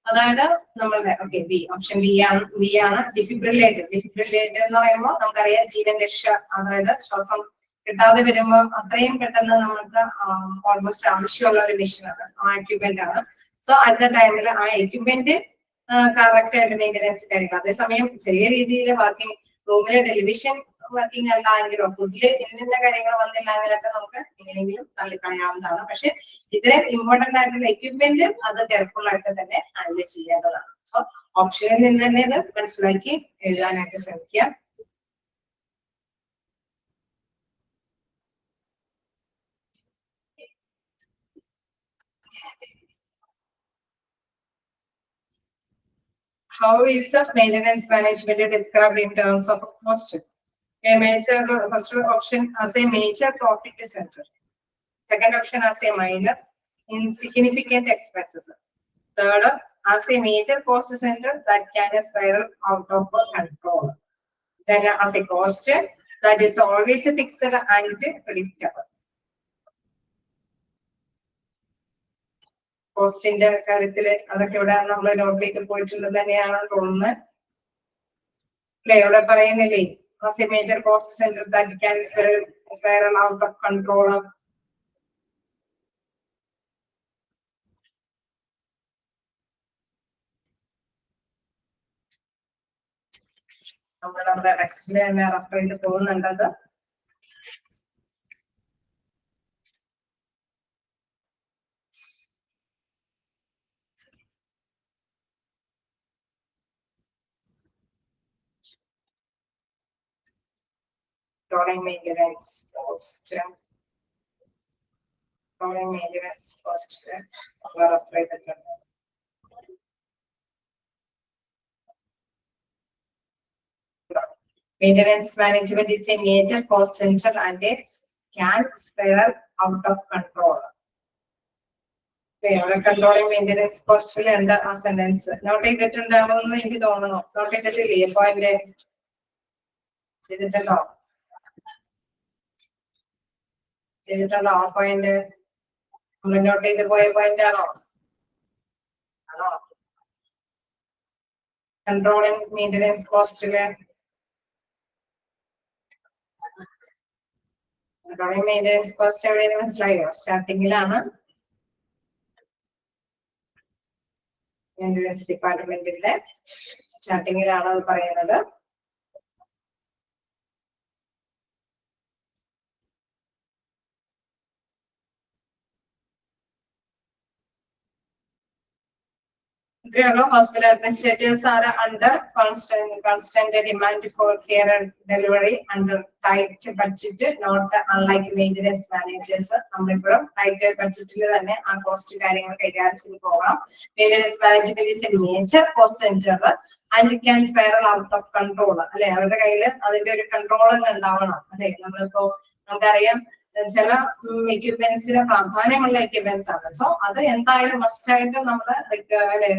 അതായത് നമ്മളുടെ ഓക്കെ ഓപ്ഷൻ ബി ആണ് ഡിഫിബ്രിലേറ്റർ. ഡിഫിബ്രിലേറ്റർ എന്ന് പറയുമ്പോൾ നമുക്കറിയാം ജീവൻ രക്ഷ, അതായത് ശ്വാസം കിട്ടാതെ വരുമ്പോൾ അത്രയും പെട്ടെന്ന് നമുക്ക് ഓൾമോസ്റ്റ് ആവശ്യമുള്ള ഒരു മെഷീനാണ്, ആ എക്യുപ്മെന്റ് ആണ്. സോ അറ്റ് ടൈമിൽ ആ എക്യുപ്മെന്റ് കറക്റ്റ് ആയിട്ട് മെയിൻ്റെനൻസ് കാര്യങ്ങൾ. അതേസമയം ചെറിയ രീതിയിൽ വർക്കിംഗ് റൂമിലെ ടെലിവിഷൻ വർക്കിംഗ് അല്ല എങ്കിലോ ഫുഡില് ഇന്ന കാര്യങ്ങൾ വന്നില്ല എങ്കിലൊക്കെ നമുക്ക് എങ്ങനെയെങ്കിലും തള്ളിക്കളയാവുന്നതാണ്. പക്ഷെ ഇത്രയും ഇമ്പോർട്ടന്റ് ആയിട്ടുള്ള എക്യുപ്മെന്റ് അത് കെയർഫുൾ ആയിട്ട് തന്നെ ഹാൻഡിൽ ചെയ്യേണ്ടതാണ്. സോ ഓപ്ഷനിൽ നിന്ന് തന്നെ ഇത് മനസ്സിലാക്കി എഴുതാനായിട്ട് ശ്രമിക്കുക. How is the maintenance management described in terms of cost? A major, first option as a major profit center. Second option as a minor insignificant expenses. Third, as a major cost center that can spiral out of control. Then as a cost that is always fixed and predictable. കോസ്റ്റിന്റെ കാര്യത്തില് അതൊക്കെ ഇവിടെ നമ്മൾ നോട്ട് ചെയ്ത് പോയിട്ടുള്ളത് തന്നെയാണ് തോന്നുന്നത് അല്ലെ. ഇവിടെ പറയുന്നില്ലേ as a major cost center that can spiral out of control. നമ്മൾ നമ്മുടെ ടെക്സ്റ്റിൽ തന്നെ റെഫർ ചെയ്ത് പോകുന്നുണ്ടത്. Maintenance cost. Maintenance cost. Maintenance management is a major cost center and it can spiral out of control. Controlling maintenance cost and a sentence. Not take it and down. Not take it a point. Is it a law? Is it a law point? Not take the boy point down. Controlling maintenance cost. Controlling maintenance cost everything slide. Starting ilana. Maintenance department starting ilana പറയുന്നത്. Hospital administrators are under constant demand for care and delivery under tight budget, not unlike maintenance managers. നമ്മളിപ്പോഴും tight budgetil തന്നെ ആ കോസ്റ്റ് കാര്യങ്ങൾ കൈകാര്യം ചെയ്ത് പോകണം. Maintenance management is a major cost center and it can spiral out of control. അല്ലെ, അവരുടെ കയ്യിൽ അതിന്റെ ഒരു കൺട്രോൾ ഉണ്ടാവണം. അല്ലെ, നമ്മളിപ്പോ നമുക്കറിയാം ചില എക്യുപ്മെന്റ്സിന് പ്രാധാന്യമുള്ള എക്യുപ്മെന്റ്സ് ആണ്. സോ അത് എന്തായാലും മസ്റ്റ് ആയിട്ട് നമ്മൾ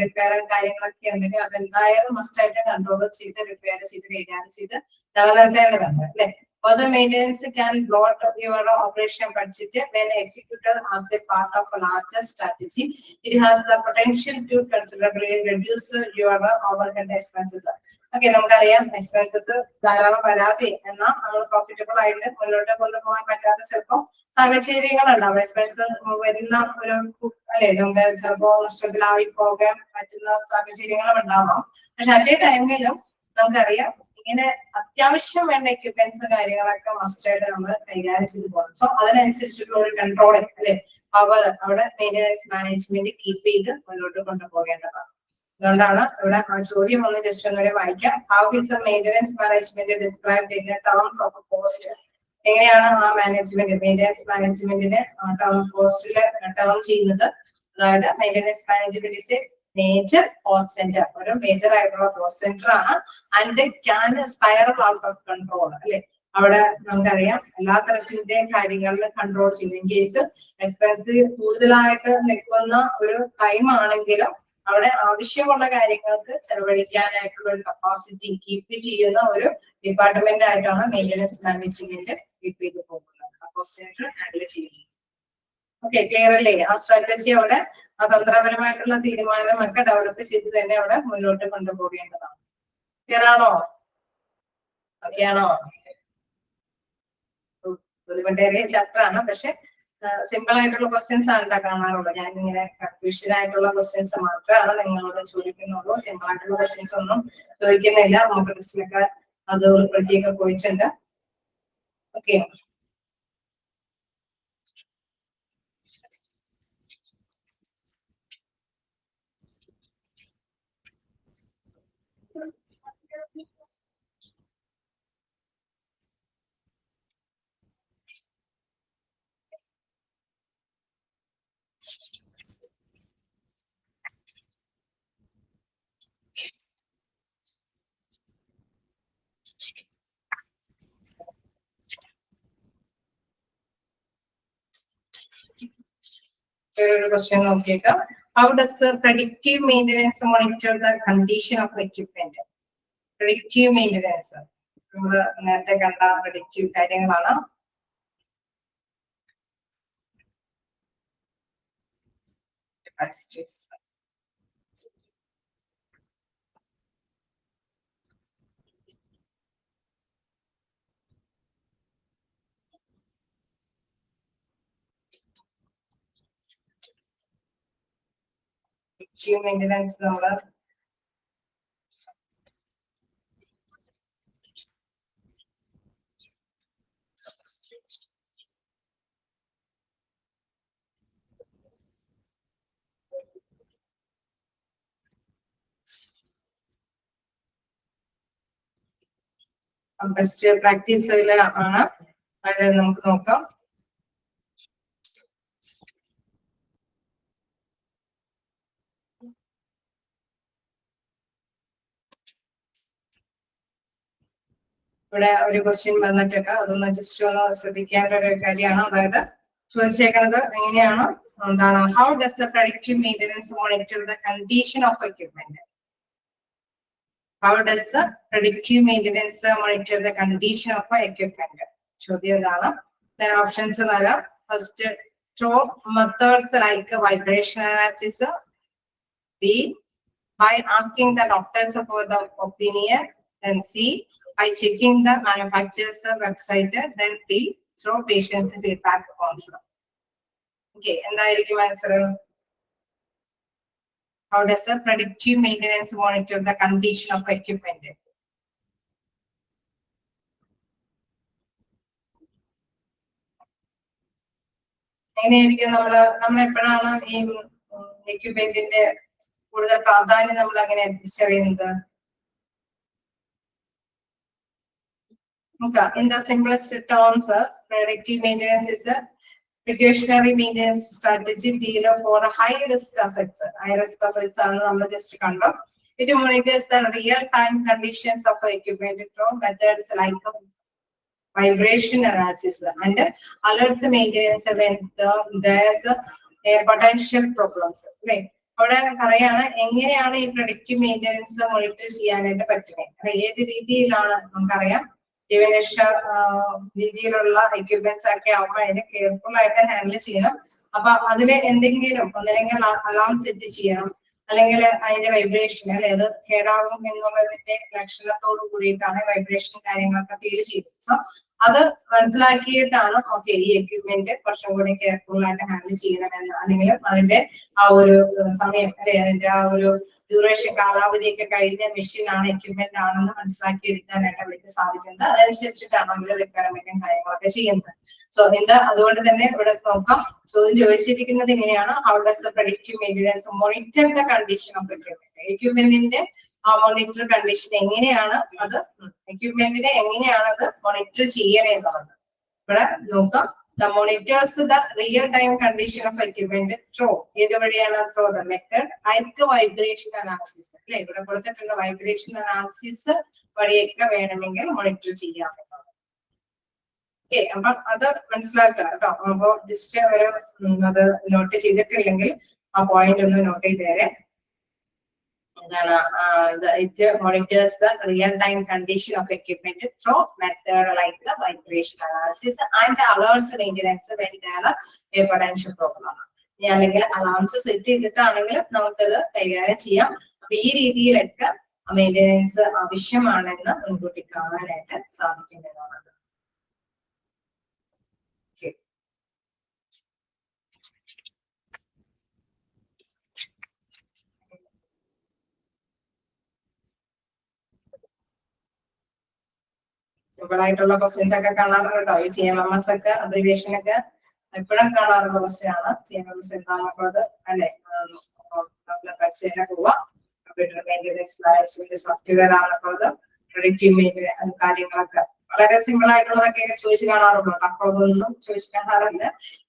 റിപ്പയർ കാര്യങ്ങളൊക്കെ ഉണ്ടെങ്കിൽ അത് എന്തായാലും മസ്റ്റ് ആയിട്ട് കൺട്രോൾ ചെയ്ത് റിപ്പയർ ചെയ്ത് കൈകാര്യം ചെയ്ത് നിലനിർത്തേണ്ടതുണ്ട് അല്ലെ. Further maintenance can bloat your operation budget when executed as a part of a larger strategy. It has the potential to considerably reduce your overhead expenses. Okay, നമുക്കറിയാം expenses ധാരാളം വരാതെ എന്നാൽ നമ്മൾ പ്രോഫിറ്റബിൾ ആയിട്ട് മുന്നോട്ട് കൊണ്ടുപോകാൻ പറ്റാത്ത ചിലപ്പോൾ സാഹചര്യങ്ങളുണ്ടാവും. എക്സ്പെൻസ് വരുന്ന ഒരു അല്ലെ നമുക്ക് ചിലപ്പോ നഷ്ടത്തിലായി പോകാൻ പറ്റുന്ന സാഹചര്യങ്ങളും ഉണ്ടാവാം. പക്ഷെ അതേ ടൈമിലും നമുക്കറിയാം ഇങ്ങനെ അത്യാവശ്യം വേണ്ട എക്യുപ്മെന്റ്സ് കാര്യങ്ങളൊക്കെ മസ്റ്റായിട്ട് നമ്മൾ കൈകാര്യം ചെയ്ത് പോകണം. സോ അതിനനുസരിച്ചിട്ടുള്ള ഒരു കൺട്രോളിങ് അല്ലെ പവർ അവിടെ മെയിൻ്റനൻസ് മാനേജ്മെന്റ് കീപ്പ് ചെയ്ത് മുന്നോട്ട് കൊണ്ടുപോകേണ്ടതാണ്. അതുകൊണ്ടാണ് ഇവിടെ ആ ചോദ്യം ഒന്ന് ജസ്റ്റ് ഒന്നുകൂടെ വായിക്കാം. How is the maintenance management described in terms of cost? എങ്ങനെയാണ് ആ മാനേജ്മെന്റ് മെയിൻ്റനൻസ് മാനേജ്മെന്റിനെ കോസ്റ്റില് ടേം ചെയ്യുന്നത്? അതായത് maintenance management is A major cost centre, ഒരു മേജർ ആയിട്ടുള്ള കോസ്റ്റ് സെന്റർ ആണ്. And can spiral out of control അല്ലെ. അവിടെ നമുക്കറിയാം എല്ലാ തരത്തിലെ കാര്യങ്ങളിലും കൺട്രോൾ ചെയ്യും. ഇൻ കേസ് എക്സ്പെൻസ് കൂടുതലായിട്ട് നിൽക്കുന്ന ഒരു ടൈം ആണെങ്കിലും അവിടെ ആവശ്യമുള്ള കാര്യങ്ങൾക്ക് ചെലവഴിക്കാനായിട്ടുള്ള ഒരു കപ്പാസിറ്റി കീപ്പ് ചെയ്യുന്ന ഒരു ഡിപ്പാർട്ട്മെന്റ് ആയിട്ടാണ് മെയിൻ്റനൻസ് മാനേജ്മെന്റ് കീപ്പ് ചെയ്ത് പോകുന്നത്, കോസ്റ്റ് സെന്റർ ഹാൻഡിൽ ചെയ്യുന്നത്. ഓക്കെ, ക്ലിയർ അല്ലേ? ആ സ്ട്രാറ്റജി അവിടെ ആ തന്ത്രപരമായിട്ടുള്ള തീരുമാനമൊക്കെ ഡെവലപ്പ് ചെയ്ത് തന്നെ അവിടെ മുന്നോട്ട് കൊണ്ടുപോകേണ്ടതാണ്. ക്ലിയർ ആണോ? ഓക്കെ ആണോ? ബുദ്ധിമുട്ടേറിയ ചാപ്റ്റർ ആണ്, പക്ഷെ സിമ്പിൾ ആയിട്ടുള്ള ക്വസ്റ്റ്യൻസ് ആണ് കാണാറുള്ളത്. ഞാൻ ഇങ്ങനെ കൺഫ്യൂഷൻ ആയിട്ടുള്ള ക്വസ്റ്റ്യൻസ് മാത്രമാണ് നിങ്ങളോട് ചോദിക്കുന്നുള്ളൂ. സിമ്പിൾ ആയിട്ടുള്ള ക്വസ്റ്റ്യൻസ് ഒന്നും ചോദിക്കുന്നില്ല. നമുക്ക് ടെസ്റ്റിലൊക്കെ അത് ഉൾപ്പെടുത്തിയൊക്കെ പോയിട്ടുണ്ട്. ഓക്കെ, ഒരു question നോക്കിയേക്കാം. How does predictive maintenance monitor the condition of equipment? Predictive maintenance നമ്മൾ നേരത്തെ കണ്ട predictive കാര്യങ്ങളാണ്. Predictive maintenance നമ്മൾ ബെസ്റ്റ് പ്രാക്ടീസിലാണ്. അതിൽ നമുക്ക് നോക്കാം. ഇവിടെ ഒരു ക്വസ്റ്റ്യൻ വന്നിട്ടുണ്ട്, അതൊന്ന് ജസ്റ്റ് ഒന്ന് ശ്രദ്ധിക്കേണ്ട ഒരു കാര്യമാണ്. അതായത് ചോദിച്ചേക്കുന്നത് എങ്ങനെയാണ്, എന്താണ് how does the predictive maintenance monitor the condition of equipment? How does the predictive maintenance monitor the condition of equipment? ചോദ്യം ഇതാണ്. Then options തരാം. First, through methods like vibration analysis. B, by asking the doctors for the opinion. Then C, by checking the manufacturer's website. Then D, through patient's feedback forms. Okay, എന്തായിരിക്കും answer? How does the predictive maintenance monitor the condition of equipment? എങ്ങനെയായിരിക്കും നമ്മൾ എപ്പോഴാണ് ഈ എക്യുപ്മെന്റിന്റെ കൂടുതൽ പ്രാധാന്യം നമ്മൾ അങ്ങനെ തിരിച്ചറിയുന്നത്? In the simplest terms, predictive maintenance is a precautionary maintenance strategy deal for high risk assets. High risk assets ആണ് നമ്മൾ ജസ്റ്റ് കണ്ടു. It monitors the real time conditions of equipment through methods like vibration analysis and alerts maintenance when there's a potential problems. Okay, അവിടെ പറയാണ് എങ്ങനെയാണ് ഈ predictive maintenance മോണിറ്റർ ചെയ്യാനായിട്ട് പറ്റുന്നത്. ഏത് രീതിയിലാണ് നമുക്കറിയാം. ജീവനരക്ഷ രീതിയിലുള്ള എക്യുപ്മെന്റ്സ് ഒക്കെ ആവുമ്പോൾ അതിനെ കെയർഫുൾ ആയിട്ട് ഹാൻഡിൽ ചെയ്യണം. അപ്പൊ അതില് എന്തെങ്കിലും ഒന്നല്ലെങ്കിൽ അലാം സെറ്റ് ചെയ്യണം, അല്ലെങ്കിൽ അതിന്റെ വൈബ്രേഷൻ അല്ലെ അത് കേടാവും എന്നുള്ളതിന്റെ ലക്ഷണത്തോട് കൂടിയിട്ടാണ് വൈബ്രേഷൻ കാര്യങ്ങളൊക്കെ ഫീൽ ചെയ്യുന്നത്. സോ അത് മനസ്സിലാക്കിയിട്ടാണ് ഓക്കെ ഈ എക്യുപ്മെന്റ് കുറച്ചും കൂടി കെയർഫുൾ ആയിട്ട് ഹാൻഡിൽ ചെയ്യണമെന്ന്, അല്ലെങ്കിൽ അതിന്റെ ആ ഒരു സമയം അല്ലെ അതിന്റെ ആ ഒരു ഡ്യൂറേഷൻ കാലാവധിയൊക്കെ കഴിഞ്ഞ മെഷീൻ ആണ് എക്യുപ്മെന്റ് ആണെന്ന് മനസ്സിലാക്കി എടുക്കാനായിട്ട് അവർക്ക് സാധിക്കുന്നത്. അതനുസരിച്ചിട്ടാണ് നമ്മൾ റിക്വയർമെന്റും കാര്യങ്ങളൊക്കെ ചെയ്യുന്നത്. സോ അതുകൊണ്ട് തന്നെ ഇവിടെ നോക്കാം, ചോദ്യം ചോദിച്ചിരിക്കുന്നത് ഇങ്ങനെയാണ്, how does the predictive maintenance monitor the condition of equipment. എക്യുപ്മെന്റിന്റെ ആ മോണിറ്റർ കണ്ടീഷൻ എങ്ങനെയാണ്, അത് എക്യുപ്മെന്റിനെ എങ്ങനെയാണ് അത് മോണിറ്റർ ചെയ്യണേന്നുള്ളത് ഇവിടെ നോക്കാം. The monitors the real-time condition of equipment through ഏതുവഴിയാണ് through the method like vibration analysis അല്ലെ ഇവിടെ കൊടുത്തിട്ടുള്ള vibration analysis വഴിയൊക്കെ വേണമെങ്കിൽ മോണിറ്റർ ചെയ്യാം. ഓക്കെ, അപ്പൊ അത് മനസ്സിലാക്കുക കേട്ടോ. അപ്പൊ ജസ്റ്റ് ഒരു അത് നോട്ട് ചെയ്തിട്ടില്ലെങ്കിൽ ആ പോയിന്റ് ഒന്ന് not ചെയ്തേരെ. It monitors the real-time condition of equipment through method like the vibration analysis and alerts maintenance when there are a potential problem. അല്ലെങ്കിൽ അലാംസ് സെറ്റ് ചെയ്തിട്ടാണെങ്കിലും നമുക്കത് കൈകാര്യം ചെയ്യാം. അപ്പൊ ഈ രീതിയിലൊക്കെ മെയിൻ്റെനൻസ് ആവശ്യമാണെന്ന് മുൻകൂട്ടി കാണാനായിട്ട് സാധിക്കുന്നതാണ്. സിമ്പിൾ ആയിട്ടുള്ള ക്വസ്റ്റ്യൻസ് ഒക്കെ കാണാറുണ്ട് കേട്ടോ. ഈ CMMS ഒക്കെ അബ്രിവിയേഷൻ ഒക്കെ എപ്പോഴും കാണാറുള്ള ക്വസ്റ്റ്യൻ ആണ്. CMMS എന്താണുള്ളത് അല്ലെ, പഠിച്ചതിനെ പോവാം. കമ്പ്യൂട്ടർ മെയിൻ്റെനൻസ് മാനേജ്മെന്റ് സോഫ്റ്റ്വെയർ ആണുള്ളത്, പ്രൊഡക്റ്റീവ് മെയിൻ്റെനൻസ് കാര്യങ്ങളൊക്കെ വളരെ സിമ്പിൾ ആയിട്ടുള്ളതൊക്കെ ചോദിച്ചു കാണാറുള്ളൂ. അപ്പോഴൊന്നും ചോദിച്ചു കാണാറില്ല.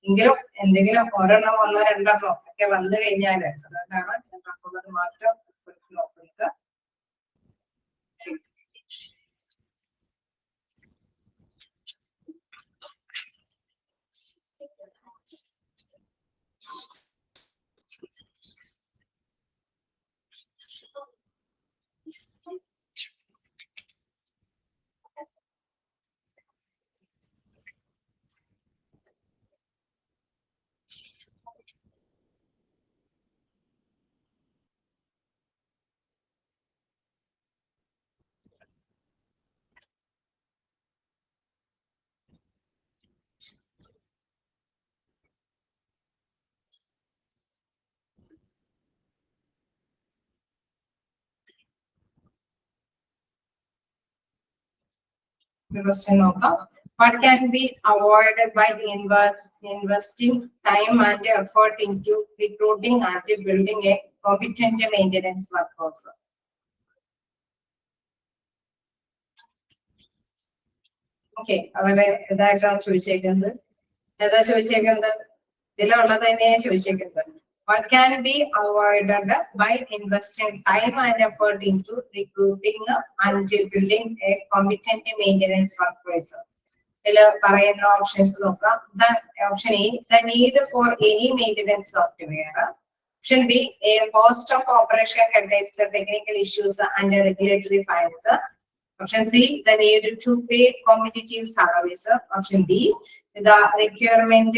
എങ്കിലും എന്തെങ്കിലും ഒരെണ്ണം ഒന്നോ രണ്ടെണ്ണോ ഒക്കെ വന്നു കഴിഞ്ഞാൽ അതുകൊണ്ടാണ് അപ്പോഴത് മാത്രം നോക്കുന്നത്. Question നോക്കാം. What can be avoided by investing time and effort into recruiting and building a competent maintenance workforce? Okay, അവരെ ഇതായിട്ടാണ് ചോദിച്ചേക്കുന്നത്. ഏതാ ചോദിച്ചേക്കുന്നത്? ഇതിലുള്ളത് തന്നെയാണ് ചോദിച്ചേക്കുന്നത്. What can be avoided by investing time and effort into recruiting and building a competent maintenance workforce? ഇതിൽ പറയുന്ന ഓപ്ഷൻസ് നോക്കാം. Option A, the need for any maintenance software. Option B, a cost of operation headaches, technical issues and regulatory fines. Option C, the need to pay competitive salaries. Option D, the requirement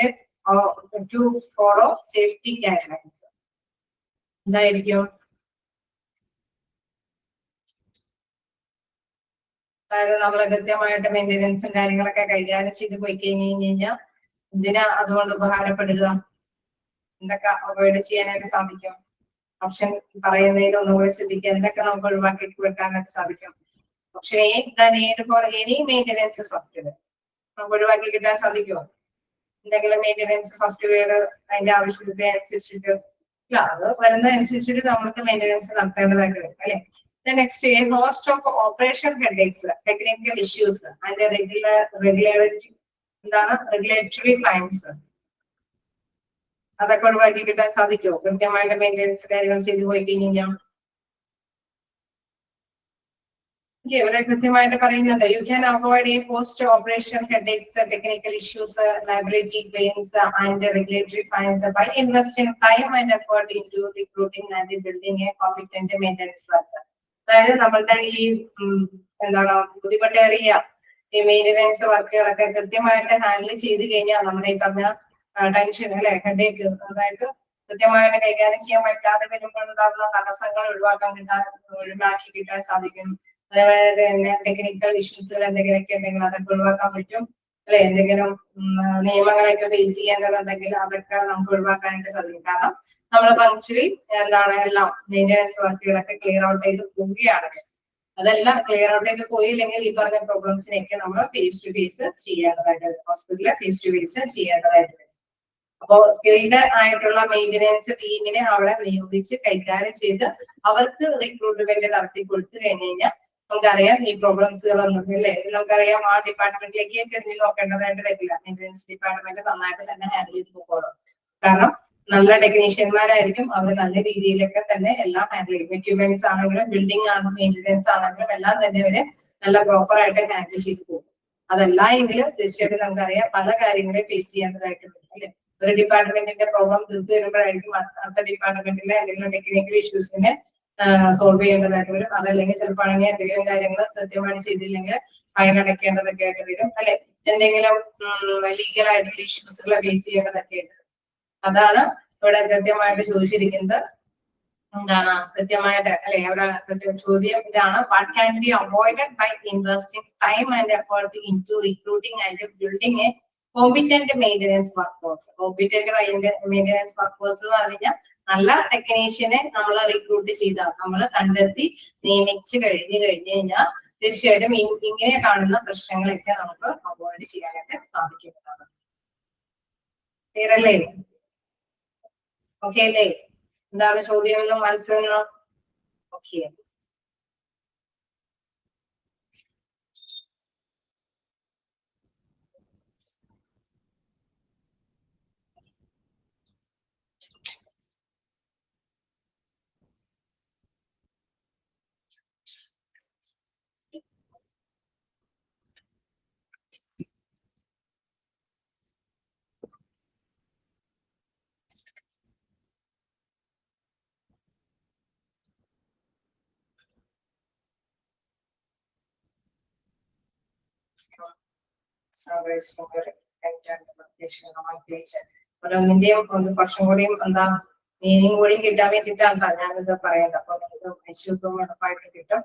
to follow safety guidelines. എന്തായിരിക്കും? അതായത് നമ്മൾ കൃത്യമായിട്ട് മെയിൻ്റെനൻസും കാര്യങ്ങളൊക്കെ കൈകാര്യം ചെയ്ത് പോയി കഴിഞ്ഞാൽ ഇതിന് അതുകൊണ്ട് ഉപകാരപ്പെടുക, എന്തൊക്കെ അവോയ്ഡ് ചെയ്യാനായിട്ട് സാധിക്കും? ഓപ്ഷൻ പറയുന്നതിൽ ഒന്നുകൂടി ശ്രദ്ധിക്കുക, എന്തൊക്കെ നമുക്ക് ഒഴിവാക്കി വെക്കാനായിട്ട് സാധിക്കും? Option A, the need for any maintenance software. നമുക്ക് ഒഴിവാക്കി കിട്ടാൻ സാധിക്കുമോ? എന്തെങ്കിലും മെയിൻ്റെനൻസ് സോഫ്റ്റ്വെയർ അതിന്റെ ആവശ്യത്തെ അനുസരിച്ചിട്ട് ഇല്ല, അത് വരുന്നതനുസരിച്ചിട്ട് നമുക്ക് മെയിൻ്റെനൻസ് നടത്തേണ്ടതായിട്ട് വരും അല്ലെ. Next, a host of operation headaches, technical issues and regulatory fines. അതൊക്കെ ഒഴിവാക്കി കിട്ടാൻ സാധിക്കുമോ? കൃത്യമായിട്ട് മെയിൻ്റെനൻസ് കാര്യങ്ങൾ ചെയ്തു പോയി കഴിഞ്ഞാൽ ഇവിടെ കൃത്യമായിട്ട് പറയുന്നുണ്ട്, you can avoid a post operation headaches, technical issues, liability claims and regulatory fines by investing time and effort into recruiting and building a competent maintenance worker. അതായത് നമ്മളുടെ ഈ എന്താണ് ബുദ്ധിമുട്ടേറിയ ഈ മെയിൻ്റെനൻസ് വർക്കുകളൊക്കെ കൃത്യമായിട്ട് ഹാൻഡിൽ ചെയ്ത് കഴിഞ്ഞാൽ നമ്മുടെ ഈ പറഞ്ഞ ടെൻഷൻ അല്ലെ, ഹെഡേക്ക്, അതായത് കൃത്യമായിട്ട് കൈകാര്യം ചെയ്യാൻ പറ്റാതെ വരുമ്പോഴുണ്ടാകുന്ന തടസ്സങ്ങൾ ഒഴിവാക്കി കിട്ടാൻ സാധിക്കും. അതേപോലെ തന്നെ ടെക്നിക്കൽ ഇഷ്യൂസുകൾ എന്തെങ്കിലുമൊക്കെ ഉണ്ടെങ്കിൽ അതൊക്കെ ഒഴിവാക്കാൻ പറ്റും അല്ലെ. എന്തെങ്കിലും നിയമങ്ങളൊക്കെ ഫേസ് ചെയ്യേണ്ടതുണ്ടെങ്കിൽ അതൊക്കെ നമുക്ക് ഒഴിവാക്കാനായിട്ട് സാധിക്കും. കാരണം നമ്മൾ പങ്ക്ച്വലി എന്താണ് എല്ലാം മെയിൻ്റെനൻസ് വർക്കുകളൊക്കെ ക്ലിയർ ഔട്ട് ചെയ്ത് പോവുകയാണെങ്കിൽ, അതെല്ലാം ക്ലിയർ ഔട്ട് ചെയ്ത് പോയില്ലെങ്കിൽ ഈ പറഞ്ഞ പ്രോബ്ലംസിനെയൊക്കെ നമ്മൾ ഫേസ് ടു ഫേസ് ചെയ്യേണ്ടതായിട്ട് വരും, ഹോസ്പിറ്റലിൽ ഫേസ് ടു ഫേസ് ചെയ്യേണ്ടതായിട്ട് വരും. അപ്പോ സ്കിൽഡ് ആയിട്ടുള്ള മെയിൻ്റെനൻസ് ടീമിനെ അവിടെ നിയോഗിച്ച് കൈകാര്യം ചെയ്ത് അവർക്ക് റിക്രൂട്ട്മെന്റ് നടത്തി കൊടുത്തു കഴിഞ്ഞു കഴിഞ്ഞാൽ നമുക്കറിയാം ഈ പ്രോബ്ലംസുകളൊന്നും അല്ലേ, നമുക്കറിയാം ആ ഡിപ്പാർട്ട്മെന്റിലേക്ക് തിരിഞ്ഞു നോക്കേണ്ടതായിട്ട് വരില്ല. മെയിൻ്റെനൻസ് ഡിപ്പാർട്ട്മെന്റ് നന്നായിട്ട് തന്നെ ഹാൻഡിൽ ചെയ്ത് പോകുള്ളൂ. കാരണം നല്ല ടെക്നീഷ്യന്മാരായിരിക്കും, അവർ നല്ല രീതിയിലൊക്കെ തന്നെ എല്ലാം ഹാൻഡിൽ ചെയ്യും. എക്യുപ്മെന്റ്സ് ആണെങ്കിലും ബിൽഡിംഗ് ആണെങ്കിലും മെയിൻ്റെനൻസ് ആണെങ്കിലും എല്ലാം തന്നെ ഇവര് നല്ല പ്രോപ്പർ ആയിട്ട് ഹാൻഡിൽ ചെയ്ത് പോകും. അതല്ല എങ്കിലും തീർച്ചയായിട്ടും നമുക്കറിയാം പല കാര്യങ്ങളെ ഫേസ് ചെയ്യേണ്ടതായിട്ട് വരും അല്ലെ. ഒരു ഡിപ്പാർട്ട്മെന്റിന്റെ പ്രോബ്ലം തീർത്തു വരുമ്പോഴായിരിക്കും അടുത്ത ഡിപ്പാർട്ട്മെന്റിലെ എന്തെങ്കിലും ടെക്നിക്കൽ ഇഷ്യൂസിനെ സോൾവ് ചെയ്യേണ്ടതായിട്ട് വരും. അതല്ലെങ്കിൽ ചിലപ്പോൾ ആണെങ്കിൽ എന്തെങ്കിലും കാര്യങ്ങൾ കൃത്യമായി ചെയ്തില്ലെങ്കിൽ ഫൈൻ അടയ്ക്കേണ്ടതൊക്കെ ആയിട്ട് വരും അല്ലെ. എന്തെങ്കിലും ലീഗൽ ആയിട്ടുള്ള ഇഷ്യൂസുകൾ ഫേസ് ചെയ്യേണ്ടതൊക്കെ ആയിട്ട്. അതാണ് ഇവിടെ കൃത്യമായിട്ട് ചോദിച്ചിരിക്കുന്നത്. എന്താണ് കൃത്യമായിട്ട് അല്ലെ, അവിടെ ചോദ്യം ഇതാണ്, what can be avoided by investing time and effort in to recruiting and building a competent maintenance work force. Competent maintenance work force എന്ന് പറഞ്ഞാൽ നല്ല ടെക്നീഷ്യനെ നമ്മൾ റിക്രൂട്ട് ചെയ്താൽ, നമ്മൾ കണ്ടെത്തി നിയമിച്ച് കഴിഞ്ഞു കഴിഞ്ഞാൽ തീർച്ചയായിട്ടും ഇങ്ങനെ കാണുന്ന പ്രശ്നങ്ങളൊക്കെ നമുക്ക് അവോയ്ഡ് ചെയ്യാനായിട്ട് സാധിക്കുന്നതാണ്. ക്ലിയർ അല്ലേ? ഓക്കെ അല്ലേ? എന്താണ് ചോദ്യം എന്നും മനസ്സിലാണോ? ഓക്കെ. ഓരോന്നിന്റെയും ഒന്ന് കുറച്ചും കൂടിയും എന്താ മീനിങ് കൂടിയും കിട്ടാൻ വേണ്ടിയിട്ടാണ് ഞാനിത് പറയുന്നത്. അപ്പൊ നിങ്ങൾക്ക് ഐശ്വര്യവും ഉറപ്പായിട്ട് കിട്ടും.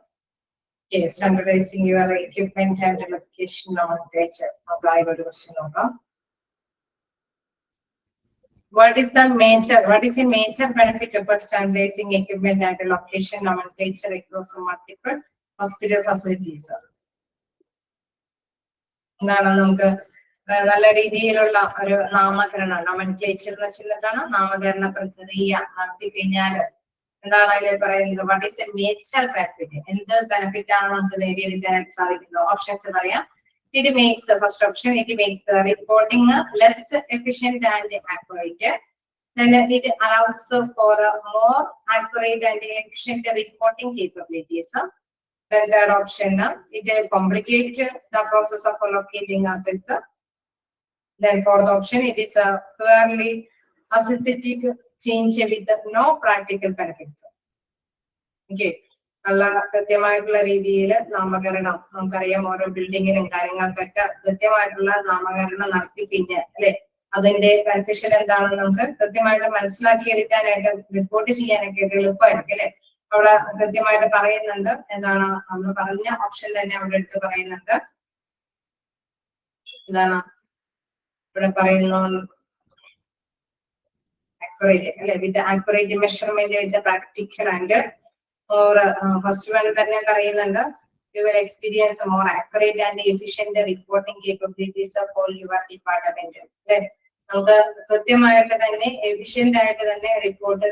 Standardizing your equipment and location nomenclature. Apply ഒരു question നോക്കാം. What is the major benefit of standardizing equipment and location nomenclature across multiple hospital facilities? എന്താണ് നമുക്ക് നല്ല രീതിയിലുള്ള ഒരു നാമകരണം, nomenclature എന്ന് വെച്ചിട്ടാണ് നാമകരണ പ്രക്രിയ നടത്തി കഴിഞ്ഞാൽ എന്താണ് അതിൽ പറയുന്നത്? What is A major benefit? എന്ത് ബെനിഫിറ്റ് ആണ് നമുക്ക് നേടിയെടുക്കാനായിട്ട് സാധിക്കുന്നത്? ഓപ്ഷൻസ് പറയാം. It makes the first option, it makes the reporting less efficient and accurate. Then it allows for more accurate and efficient reporting capabilities. Then third option, it complicates the process of allocating assets. Then fourth option, it is a purely aesthetic change with no practical benefits. Okay. നല്ല കൃത്യമായിട്ടുള്ള രീതിയിൽ നാമകരണം, നമുക്കറിയാം ഓരോ ബിൽഡിങ്ങിനും കാര്യങ്ങൾക്കൊക്കെ കൃത്യമായിട്ടുള്ള നാമകരണം നടത്തി കഴിഞ്ഞാൽ അല്ലെ അതിന്റെ ബെനിഫിഷ്യൽ എന്താണെന്ന് നമുക്ക് കൃത്യമായിട്ട് മനസ്സിലാക്കി എടുക്കാനായിട്ട് റിപ്പോർട്ട് ചെയ്യാനൊക്കെ എളുപ്പമായിരിക്കും അല്ലെ. അവിടെ കൃത്യമായിട്ട് പറയുന്നുണ്ട്. എന്താണ് നമ്മൾ പറഞ്ഞ ഓപ്ഷൻ തന്നെ അവിടെ എടുത്ത് പറയുന്നുണ്ട്. എന്താണ് ഇവിടെ പറയുന്നു? accurate അല്ലെ, with accurate measurement with the practical and or first one തന്നെ പറയുന്നുണ്ട്, you will experience more accurate and efficient reporting capabilities for your department. അല്ലെ, നമുക്ക് കൃത്യമായിട്ട് തന്നെ എഫിഷ്യന്റ് ആയിട്ട് തന്നെ റിപ്പോർട്ട്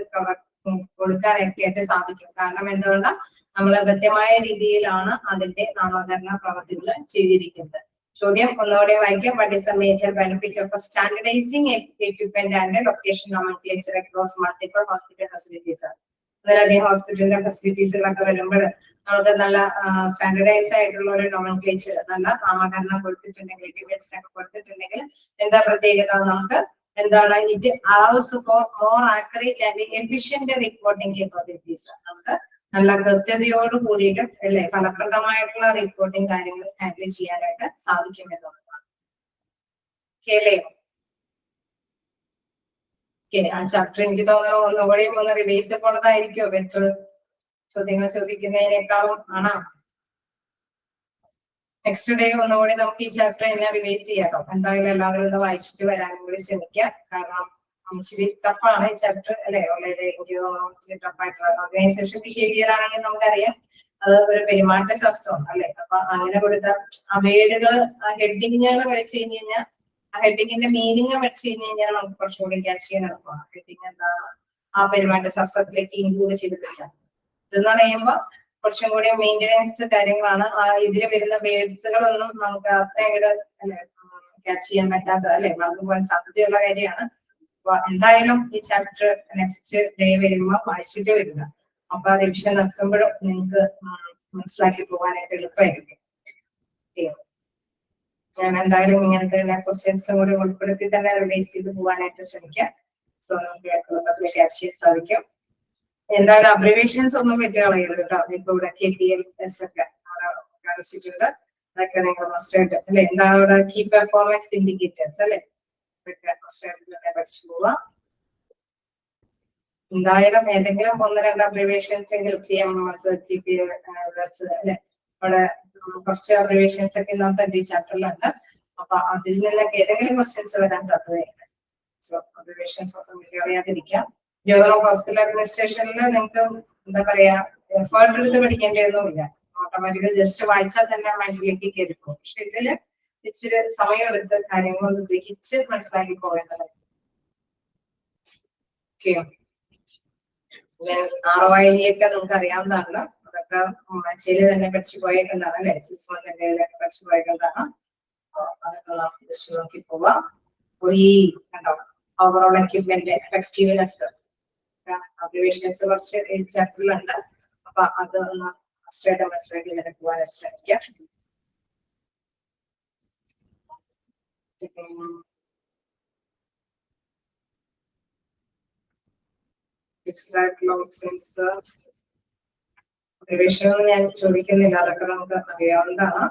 കൊടുക്കാനൊക്കെ ആയിട്ട് സാധിക്കും. കാരണം എന്തുകൊണ്ടാണ് നമ്മൾ കൃത്യമായ രീതിയിലാണ് അതിന്റെ നാമകരണ പ്രവർത്തികൾ ചെയ്തിരിക്കുന്നത്. ചോദ്യം ഒന്നുകൂടെ വായിക്കാം. What is the major benefit of standardizing equipment and location nomenclature across multiple hospital facilities? അതിലധികം ഹോസ്പിറ്റലിന്റെ ഫെസിലിറ്റീസുകളൊക്കെ വരുമ്പോൾ നമുക്ക് നല്ല സ്റ്റാൻഡർഡൈസ് ആയിട്ടുള്ള ഒരു നോമൻക്ലേച്ചർ, നല്ല നാമകരണം കൊടുത്തിട്ടുണ്ടെങ്കിൽ, എക്യുപ്മെന്റ്സിനൊക്കെ കൊടുത്തിട്ടുണ്ടെങ്കിൽ എന്താ പ്രത്യേകത? നമുക്ക് എന്താണ് it allows for more accurate and efficient reporting capabilities. നമുക്ക് നല്ല കൃത്യതയോട് കൂടിയിട്ട് അല്ലെ ഫലപ്രദമായിട്ടുള്ള റിപ്പോർട്ടിംഗ് കാര്യങ്ങൾ ഹാൻഡിൽ ചെയ്യാനായിട്ട് സാധിക്കും എന്നുള്ളതാണ്. അല്ലേ? ആ ചാപ്റ്റർ എനിക്ക് തോന്നുന്നു ഒന്നുകൂടിയും ഒന്ന് റിവൈസ് പോണതായിരിക്കോ ബെറ്റർ ചോദ്യങ്ങൾ ചോദിക്കുന്നതിനേക്കാളും ആണോ? നെക്സ്റ്റ് ഡേ ഒന്നുകൂടി നമുക്ക് ഈ ചാപ്റ്റർ തന്നെ റിവൈസ് ചെയ്യാട്ടോ. എന്തായാലും എല്ലാവരും ഒന്ന് വായിച്ചിട്ട് വരാനും കൂടി ശ്രമിക്കുക. കാരണം ഇച്ചിരി ടഫാണ് ഈ ചാപ്റ്റർ അല്ലെ. വളരെ ഒരു ടഫായിട്ടുള്ള ഓർഗനൈസേഷൻ ബിഹേവിയർ ആണെങ്കിൽ നമുക്കറിയാം അത് ഒരു പെരുമാറ്റ ശാസ്ത്രമാണ് അല്ലെ. അപ്പൊ അങ്ങനെ കൊടുത്ത ആ വേർഡുകൾ ഹെഡിങ്ങുകൾ പഠിച്ചു കഴിഞ്ഞ് കഴിഞ്ഞാൽ ആ ഹെഡിങ്ങിന്റെ മീനിങ് പഠിച്ചു കഴിഞ്ഞ് കഴിഞ്ഞാൽ നമുക്ക് കുറച്ചുകൂടി ക്യാച്ച് ചെയ്യാൻ എളുപ്പമാണ്. ഹെഡിങ് എന്താണ് ആ പെരുമാറ്റ ശാസ്ത്രത്തിലേക്ക് ഇൻക്ലൂഡ് ചെയ്ത് വെച്ചാൽ ഇതെന്ന് പറയുമ്പോൾ കുറച്ചും കൂടി മെയിൻ്റെനൻസ് കാര്യങ്ങളാണ്. ആ ഇതിൽ വരുന്ന വേർഡ്സുകളൊന്നും നമുക്ക് അത്രയും അല്ലെ ക്യാച്ച് ചെയ്യാൻ പറ്റാത്ത അല്ലെ മറന്നു പോകാൻ സാധ്യതയുള്ള കാര്യമാണ്. അപ്പൊ എന്തായാലും ഈ ചാപ്റ്റർ നെക്സ്റ്റ് ഡേ വരുമ്പോൾ വായിച്ചിട്ട് വരിക. അപ്പൊ ആ റിവിഷൻ നടത്തുമ്പോഴും നിങ്ങൾക്ക് മനസ്സിലാക്കി പോകാനായിട്ട് എളുപ്പമായിരിക്കും. ഞാൻ എന്തായാലും ഇങ്ങനത്തെ എല്ലാ ക്വസ്റ്റ്യൻസും കൂടി ഉൾപ്പെടുത്തി തന്നെ റിവൈസ് ചെയ്ത് പോകാനായിട്ട് ശ്രമിക്കാം. സോ നമുക്ക് എളുപ്പത്തിൽ ക്യാച്ച് ചെയ്യാൻ സാധിക്കും. എന്തായാലും അബ്രിവേഷൻസ് ഒന്നും വെച്ച് കളയരുത് കേട്ടോ. ഇപ്പൊ ഇവിടെ KPLS ഒക്കെ കാണിച്ചിട്ടുണ്ട്. അതൊക്കെ നിങ്ങൾ മസ്റ്റ് ആയിട്ട് അല്ലെ. എന്താണ് ഇവിടെ കീ പെർഫോമൻസ് ഇൻഡിക്കേറ്റേഴ്സ് അല്ലെ. ഇതൊക്കെ മസ്റ്റ് ആയിട്ട് തന്നെ പഠിച്ചു പോവാം. എന്തായാലും ഏതെങ്കിലും ഒന്ന് രണ്ട് അബ്രിവേഷൻസ് എങ്കിലും ചെയ്യാം. KPLS അല്ലെ. അവിടെ കുറച്ച് അബ്രിവേഷൻസ് ഒക്കെ ഇന്നത്തെ ഈ ചാപ്റ്ററിലുണ്ട്. അപ്പൊ അതിൽ നിന്നൊക്കെ ഏതെങ്കിലും ക്വസ്റ്റ്യൻസ് വരാൻ സാധ്യതയുണ്ട്. സോ അബ്രിവേഷൻസ് ഒന്നും അറിയാതിരിക്കാം. ജനറൽ ഹോസ്പിറ്റൽ അഡ്മിനിസ്ട്രേഷനിൽ നിങ്ങൾക്ക് എന്താ പറയാ എഫേർട്ട് എടുത്ത് പഠിക്കേണ്ടതൊന്നുമില്ല. ഓട്ടോമാറ്റിക്കലി ജസ്റ്റ് വായിച്ചാൽ തന്നെ മൈൻഡിലേക്ക് കയറിപ്പോകും. പക്ഷെ ഇതില് ഇച്ചിരി സമയം എടുത്ത് കാര്യങ്ങൾ ഒന്ന് ഗ്രഹിച്ച് മനസ്സിലാക്കി പോകേണ്ടത്. ROI ഒക്കെ നമുക്ക് അറിയാവുന്നതാണ്. അതൊക്കെ ആഴ്ചയിൽ തന്നെ പഠിച്ചു പോയേക്കുന്നതാണ് അല്ലെ. 6 മന്തിന്റെ പഠിച്ചു പോയേക്കുന്നതാണ്. അതൊക്കെ നമുക്ക് ജസ്റ്റ് നോക്കി പോവാം. ഈ കണ്ടോ ഓവറോൾ എക്യുപ്മെന്റ് എഫക്റ്റീവ്നെസ് അബ്രിവേഷൻസ് കുറച്ച് ചാപ്റ്ററിലുണ്ട്. അപ്പൊ അത് ഒന്ന് ഫസ്റ്റായിട്ട് മനസ്സിലാക്കി തന്നെ പോകാനായിട്ട് ശ്രമിക്കാം. അബ്രിവേഷൻ ഞാൻ ചോദിക്കുന്നില്ല, അതൊക്കെ നമുക്ക് അറിയാവുന്നതാണ്.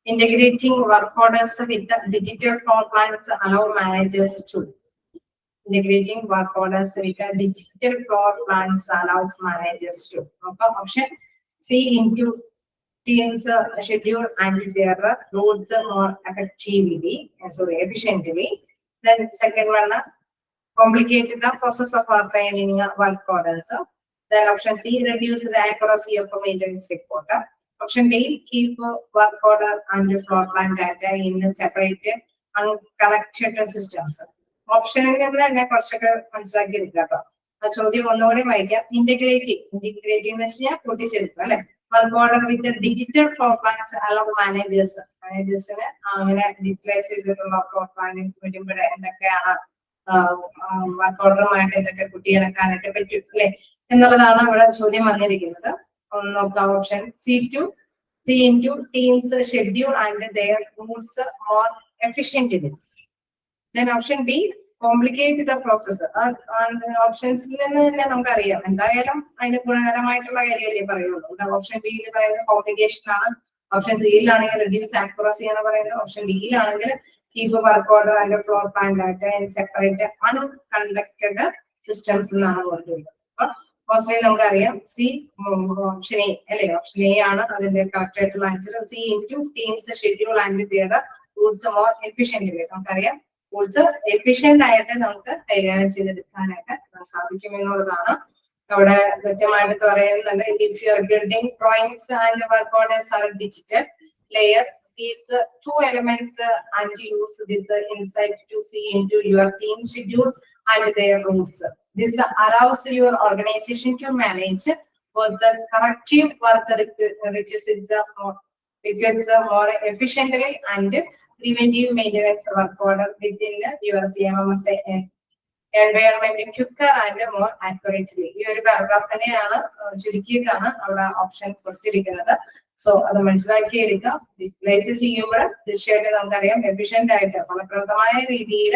Integrating work orders with the digital floor plans allow managers to. Integrating work orders with the digital floor plans allows managers to. Option C into teams schedule and their roles more effectively, efficiently. Then second one, complicate the process of assigning work orders. Then option C, reduce the accuracy of a maintenance report. Option D, keep work order and floor plan data in separated and connected systems. Option തന്നെ കുറച്ചൊക്കെ മനസ്സിലാക്കിയെടുക്കാം. ആ ചോദ്യം ഒന്നുകൂടി വായിക്കാം. ഇന്റഗ്രേറ്റിംഗ് എന്ന് വെച്ചാൽ കൂട്ടിച്ചേർക്കുക അല്ലെ. Work order with digital floor plans allow മാനേജേഴ്സിന് അങ്ങനെ ഡിജിറ്റലൈസ് ചെയ്തിട്ടുള്ള ഫ്ലോർ പ്ലാനിങ് വരുമ്പോൾ എന്തൊക്കെയാണ് വർക്ക് ഓർഡറുമായിട്ട് എന്തൊക്കെ കുട്ടിയിണക്കാനായിട്ട് പറ്റും അല്ലെ എന്നുള്ളതാണ് ഇവിടെ ചോദ്യം വന്നിരിക്കുന്നത്. ഒന്ന് നോക്കാം. Option C into teams schedule and their rules more efficiently. Then option B, complicate the process. ഓപ്ഷൻസിൽ നിന്ന് തന്നെ നമുക്കറിയാം എന്തായാലും അതിന് ഗുണകരമായിട്ടുള്ള കാര്യമല്ലേ പറയുള്ളൂ. ഓപ്ഷൻ ബിയിൽ പറയുന്നത് കോംപ്ലിക്കേഷൻ ആണ്. ഓപ്ഷൻ സിയിലാണെങ്കിൽ റിഡ്യൂസ് ആക്യുറസി എന്ന് പറയുന്നത്. ഓപ്ഷൻ ഡിയിലാണെങ്കിൽ keep work order and floor plan data in separate unconnected systems എന്നാണ് പറഞ്ഞിട്ടുള്ളത്. അപ്പൊ ഫസ്റ്റ് നമുക്കറിയാം സി ഓപ്ഷൻ എ അല്ലെ. ഓപ്ഷൻ എ ആണ് അതിന്റെ കറക്റ്റ് ആയിട്ടുള്ള answer. C into teams schedule and their rules more efficient. നമുക്കറിയാം റൂൾസ് എഫിഷ്യന്റ് ആയിട്ട് നമുക്ക് കൈകാര്യം ചെയ്തെടുക്കാനായിട്ട് സാധിക്കും എന്നുള്ളതാണ് അവിടെ കൃത്യമായിട്ട് പറയുന്നുണ്ട്. If you are building drawings and work orders are digital layer these two elements and use this insight to see into your team schedule and their rules. This allows your organization to manage both the corrective work requisites more efficiently and preventive maintenance work order within your CMMS environment quicker and more accurately. ഈ ഒരു പാരഗ്രാഫിനെയാണ് ചുരുക്കിയിട്ടാണ് അവിടെ ഓപ്ഷൻ കൊടുത്തിരിക്കുന്നത്. സോ അത് മനസ്സിലാക്കി എടുക്കുക. ഡിജിറ്റലൈസ് ചെയ്യുമ്പോൾ തീർച്ചയായിട്ടും നമുക്കറിയാം എഫിഷ്യന്റ് ആയിട്ട് ഫലപ്രദമായ രീതിയിൽ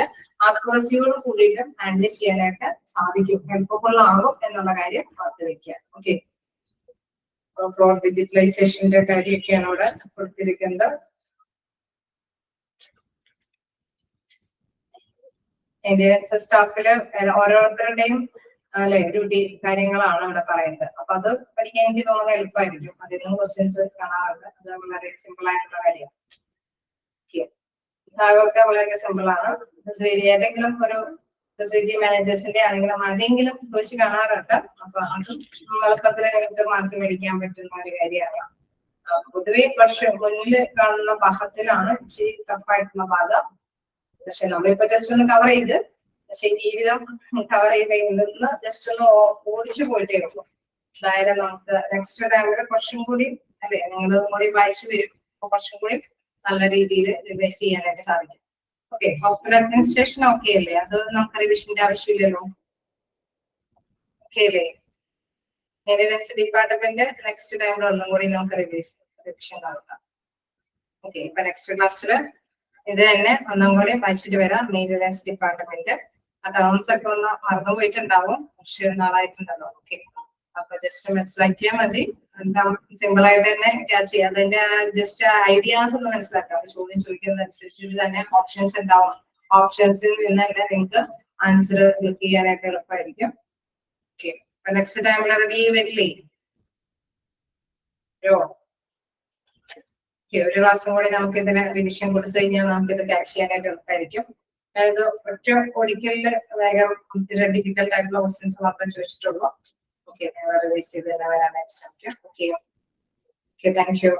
ആക്യുറസിയോട് കൂടിയിട്ട് ഹാൻഡിൽ ചെയ്യാനായിട്ട് സാധിക്കും, ഹെൽപ്ഫുൾ ആകും എന്നുള്ള കാര്യം ഓർത്ത് വെക്കുക. ഓക്കെ, ഫ്ലോർ ഡിജിറ്റലൈസേഷന്റെ കാര്യമൊക്കെയാണ് അവിടെ കൊടുത്തിരിക്കുന്നത്. മെയിൻ്റെനൻസ് സ്റ്റാഫില് ഓരോരുത്തരുടെയും അല്ലെ ഡ്യൂട്ടി കാര്യങ്ങളാണ് ഇവിടെ പറയുന്നത്. അപ്പൊ അത് പഠിക്കാൻ എനിക്ക് തോന്നുന്നത് എളുപ്പമായിരിക്കും. അതിൽ നിന്ന് ക്വസ്റ്റ്യൻസ് കാണാറുണ്ട്. അത് വളരെ സിമ്പിൾ ആയിട്ടുള്ള കാര്യമാണ്. ഭാഗമൊക്കെ വളരെ സിമ്പിൾ ആണ്. ഏതെങ്കിലും ഒരു ഫെസിലിറ്റി മാനേജേഴ്സിന്റെ ആണെങ്കിലും ആരെങ്കിലും ചോദിച്ച് കാണാറുണ്ട്. അപ്പൊ അതും എളുപ്പത്തിൽ നിങ്ങൾക്ക് മാർക്ക് മേടിക്കാൻ പറ്റുന്ന ഒരു കാര്യമാണ്. പൊതുവെ വർഷം മുന്നിൽ കാണുന്ന ഭാഗത്തിലാണ് ഇച്ചിരി ടഫായിട്ടുള്ള ഭാഗം. പക്ഷെ നമ്മളിപ്പോ ജസ്റ്റ് ഒന്ന് കവർ ചെയ്ത്, പക്ഷെ ജീവിതം കവർ ചെയ്തേക്കുന്ന ജസ്റ്റ് ഒന്ന് ഓടിച്ചു പോയിട്ടേ ഉള്ളൂ. എന്തായാലും നമുക്ക് നെക്സ്റ്റ് ടൈമില് കുറച്ചും കൂടി അല്ലെ നിങ്ങൾ കൂടി വായിച്ചു വരും, കുറച്ചും കൂടി നല്ല രീതിയിൽ റിവൈസ് ചെയ്യാനായിട്ട് സാധിക്കും. ഓക്കെ, ഹോസ്പിറ്റൽ അഡ്മിനിസ്ട്രേഷൻ ഓക്കെ അല്ലേ? അത് നമുക്ക് റിവിഷന്റെ ആവശ്യമില്ലല്ലോ. ഓക്കെ അല്ലേ? മെയിൻ്റെനൻസ് ഡിപ്പാർട്ട്മെന്റ് നെക്സ്റ്റ് ടൈമിൽ ഒന്നും കൂടി നമുക്ക് റിവിഷൻ നടത്താം. ഓക്കെ, ഇപ്പൊ നെക്സ്റ്റ് ക്ലാസ്സിൽ ഇത് തന്നെ ഒന്നും കൂടി വായിച്ചിട്ട് വരാം. മെയിൻ്റെനൻസ് ഡിപ്പാർട്ട്മെന്റ് ആ ടേംസ് ഒക്കെ ഒന്ന് മറന്നുപോയിട്ടുണ്ടാവും, പക്ഷെ നാളായിട്ടുണ്ടല്ലോ. ഓക്കെ, അപ്പൊ ജസ്റ്റ് മനസ്സിലാക്കിയാൽ മതി. എന്താ സിമ്പിൾ ആയിട്ട് തന്നെ ക്യാച്ച് ചെയ്യാം. അതിന്റെ ജസ്റ്റ് ഐഡിയാസ് ഒന്ന് മനസ്സിലാക്കാം. ചോദ്യം ചോദിക്കുന്നതനുസരിച്ചിട്ട് തന്നെ ഓപ്ഷൻസ് ഉണ്ടാവും. ഓപ്ഷൻസിൽ നിന്ന് തന്നെ നിങ്ങൾക്ക് ആൻസർ ക്ലിക്ക് ചെയ്യാനായിട്ട് എളുപ്പമായിരിക്കും. ഓക്കെ, അപ്പൊ നെക്സ്റ്റ് ടൈമിൽ റെഡി വരില്ലേ? ഒരു ക്ലാസ്സും കൂടി നമുക്ക് ഇതിന് റിവിഷൻ കൊടുത്തു കഴിഞ്ഞാൽ നമുക്ക് ഇത് ക്യാച്ച് ചെയ്യാനായിട്ട് എളുപ്പമായിരിക്കും. അതായത് ഒറ്റ ഒരിക്കലില് വേഗം ഇത്തിരി ഡിഫിക്കൽട്ട് ആയിട്ടുള്ള ക്വസ്റ്റ്യൻസ് മാത്രമേ ചോദിച്ചിട്ടുള്ളൂ. ഓക്കെ, റിവൈസ് ചെയ്ത് തന്നെ വരാനായിട്ട് ശ്രമിക്കാം. Okay, thank you.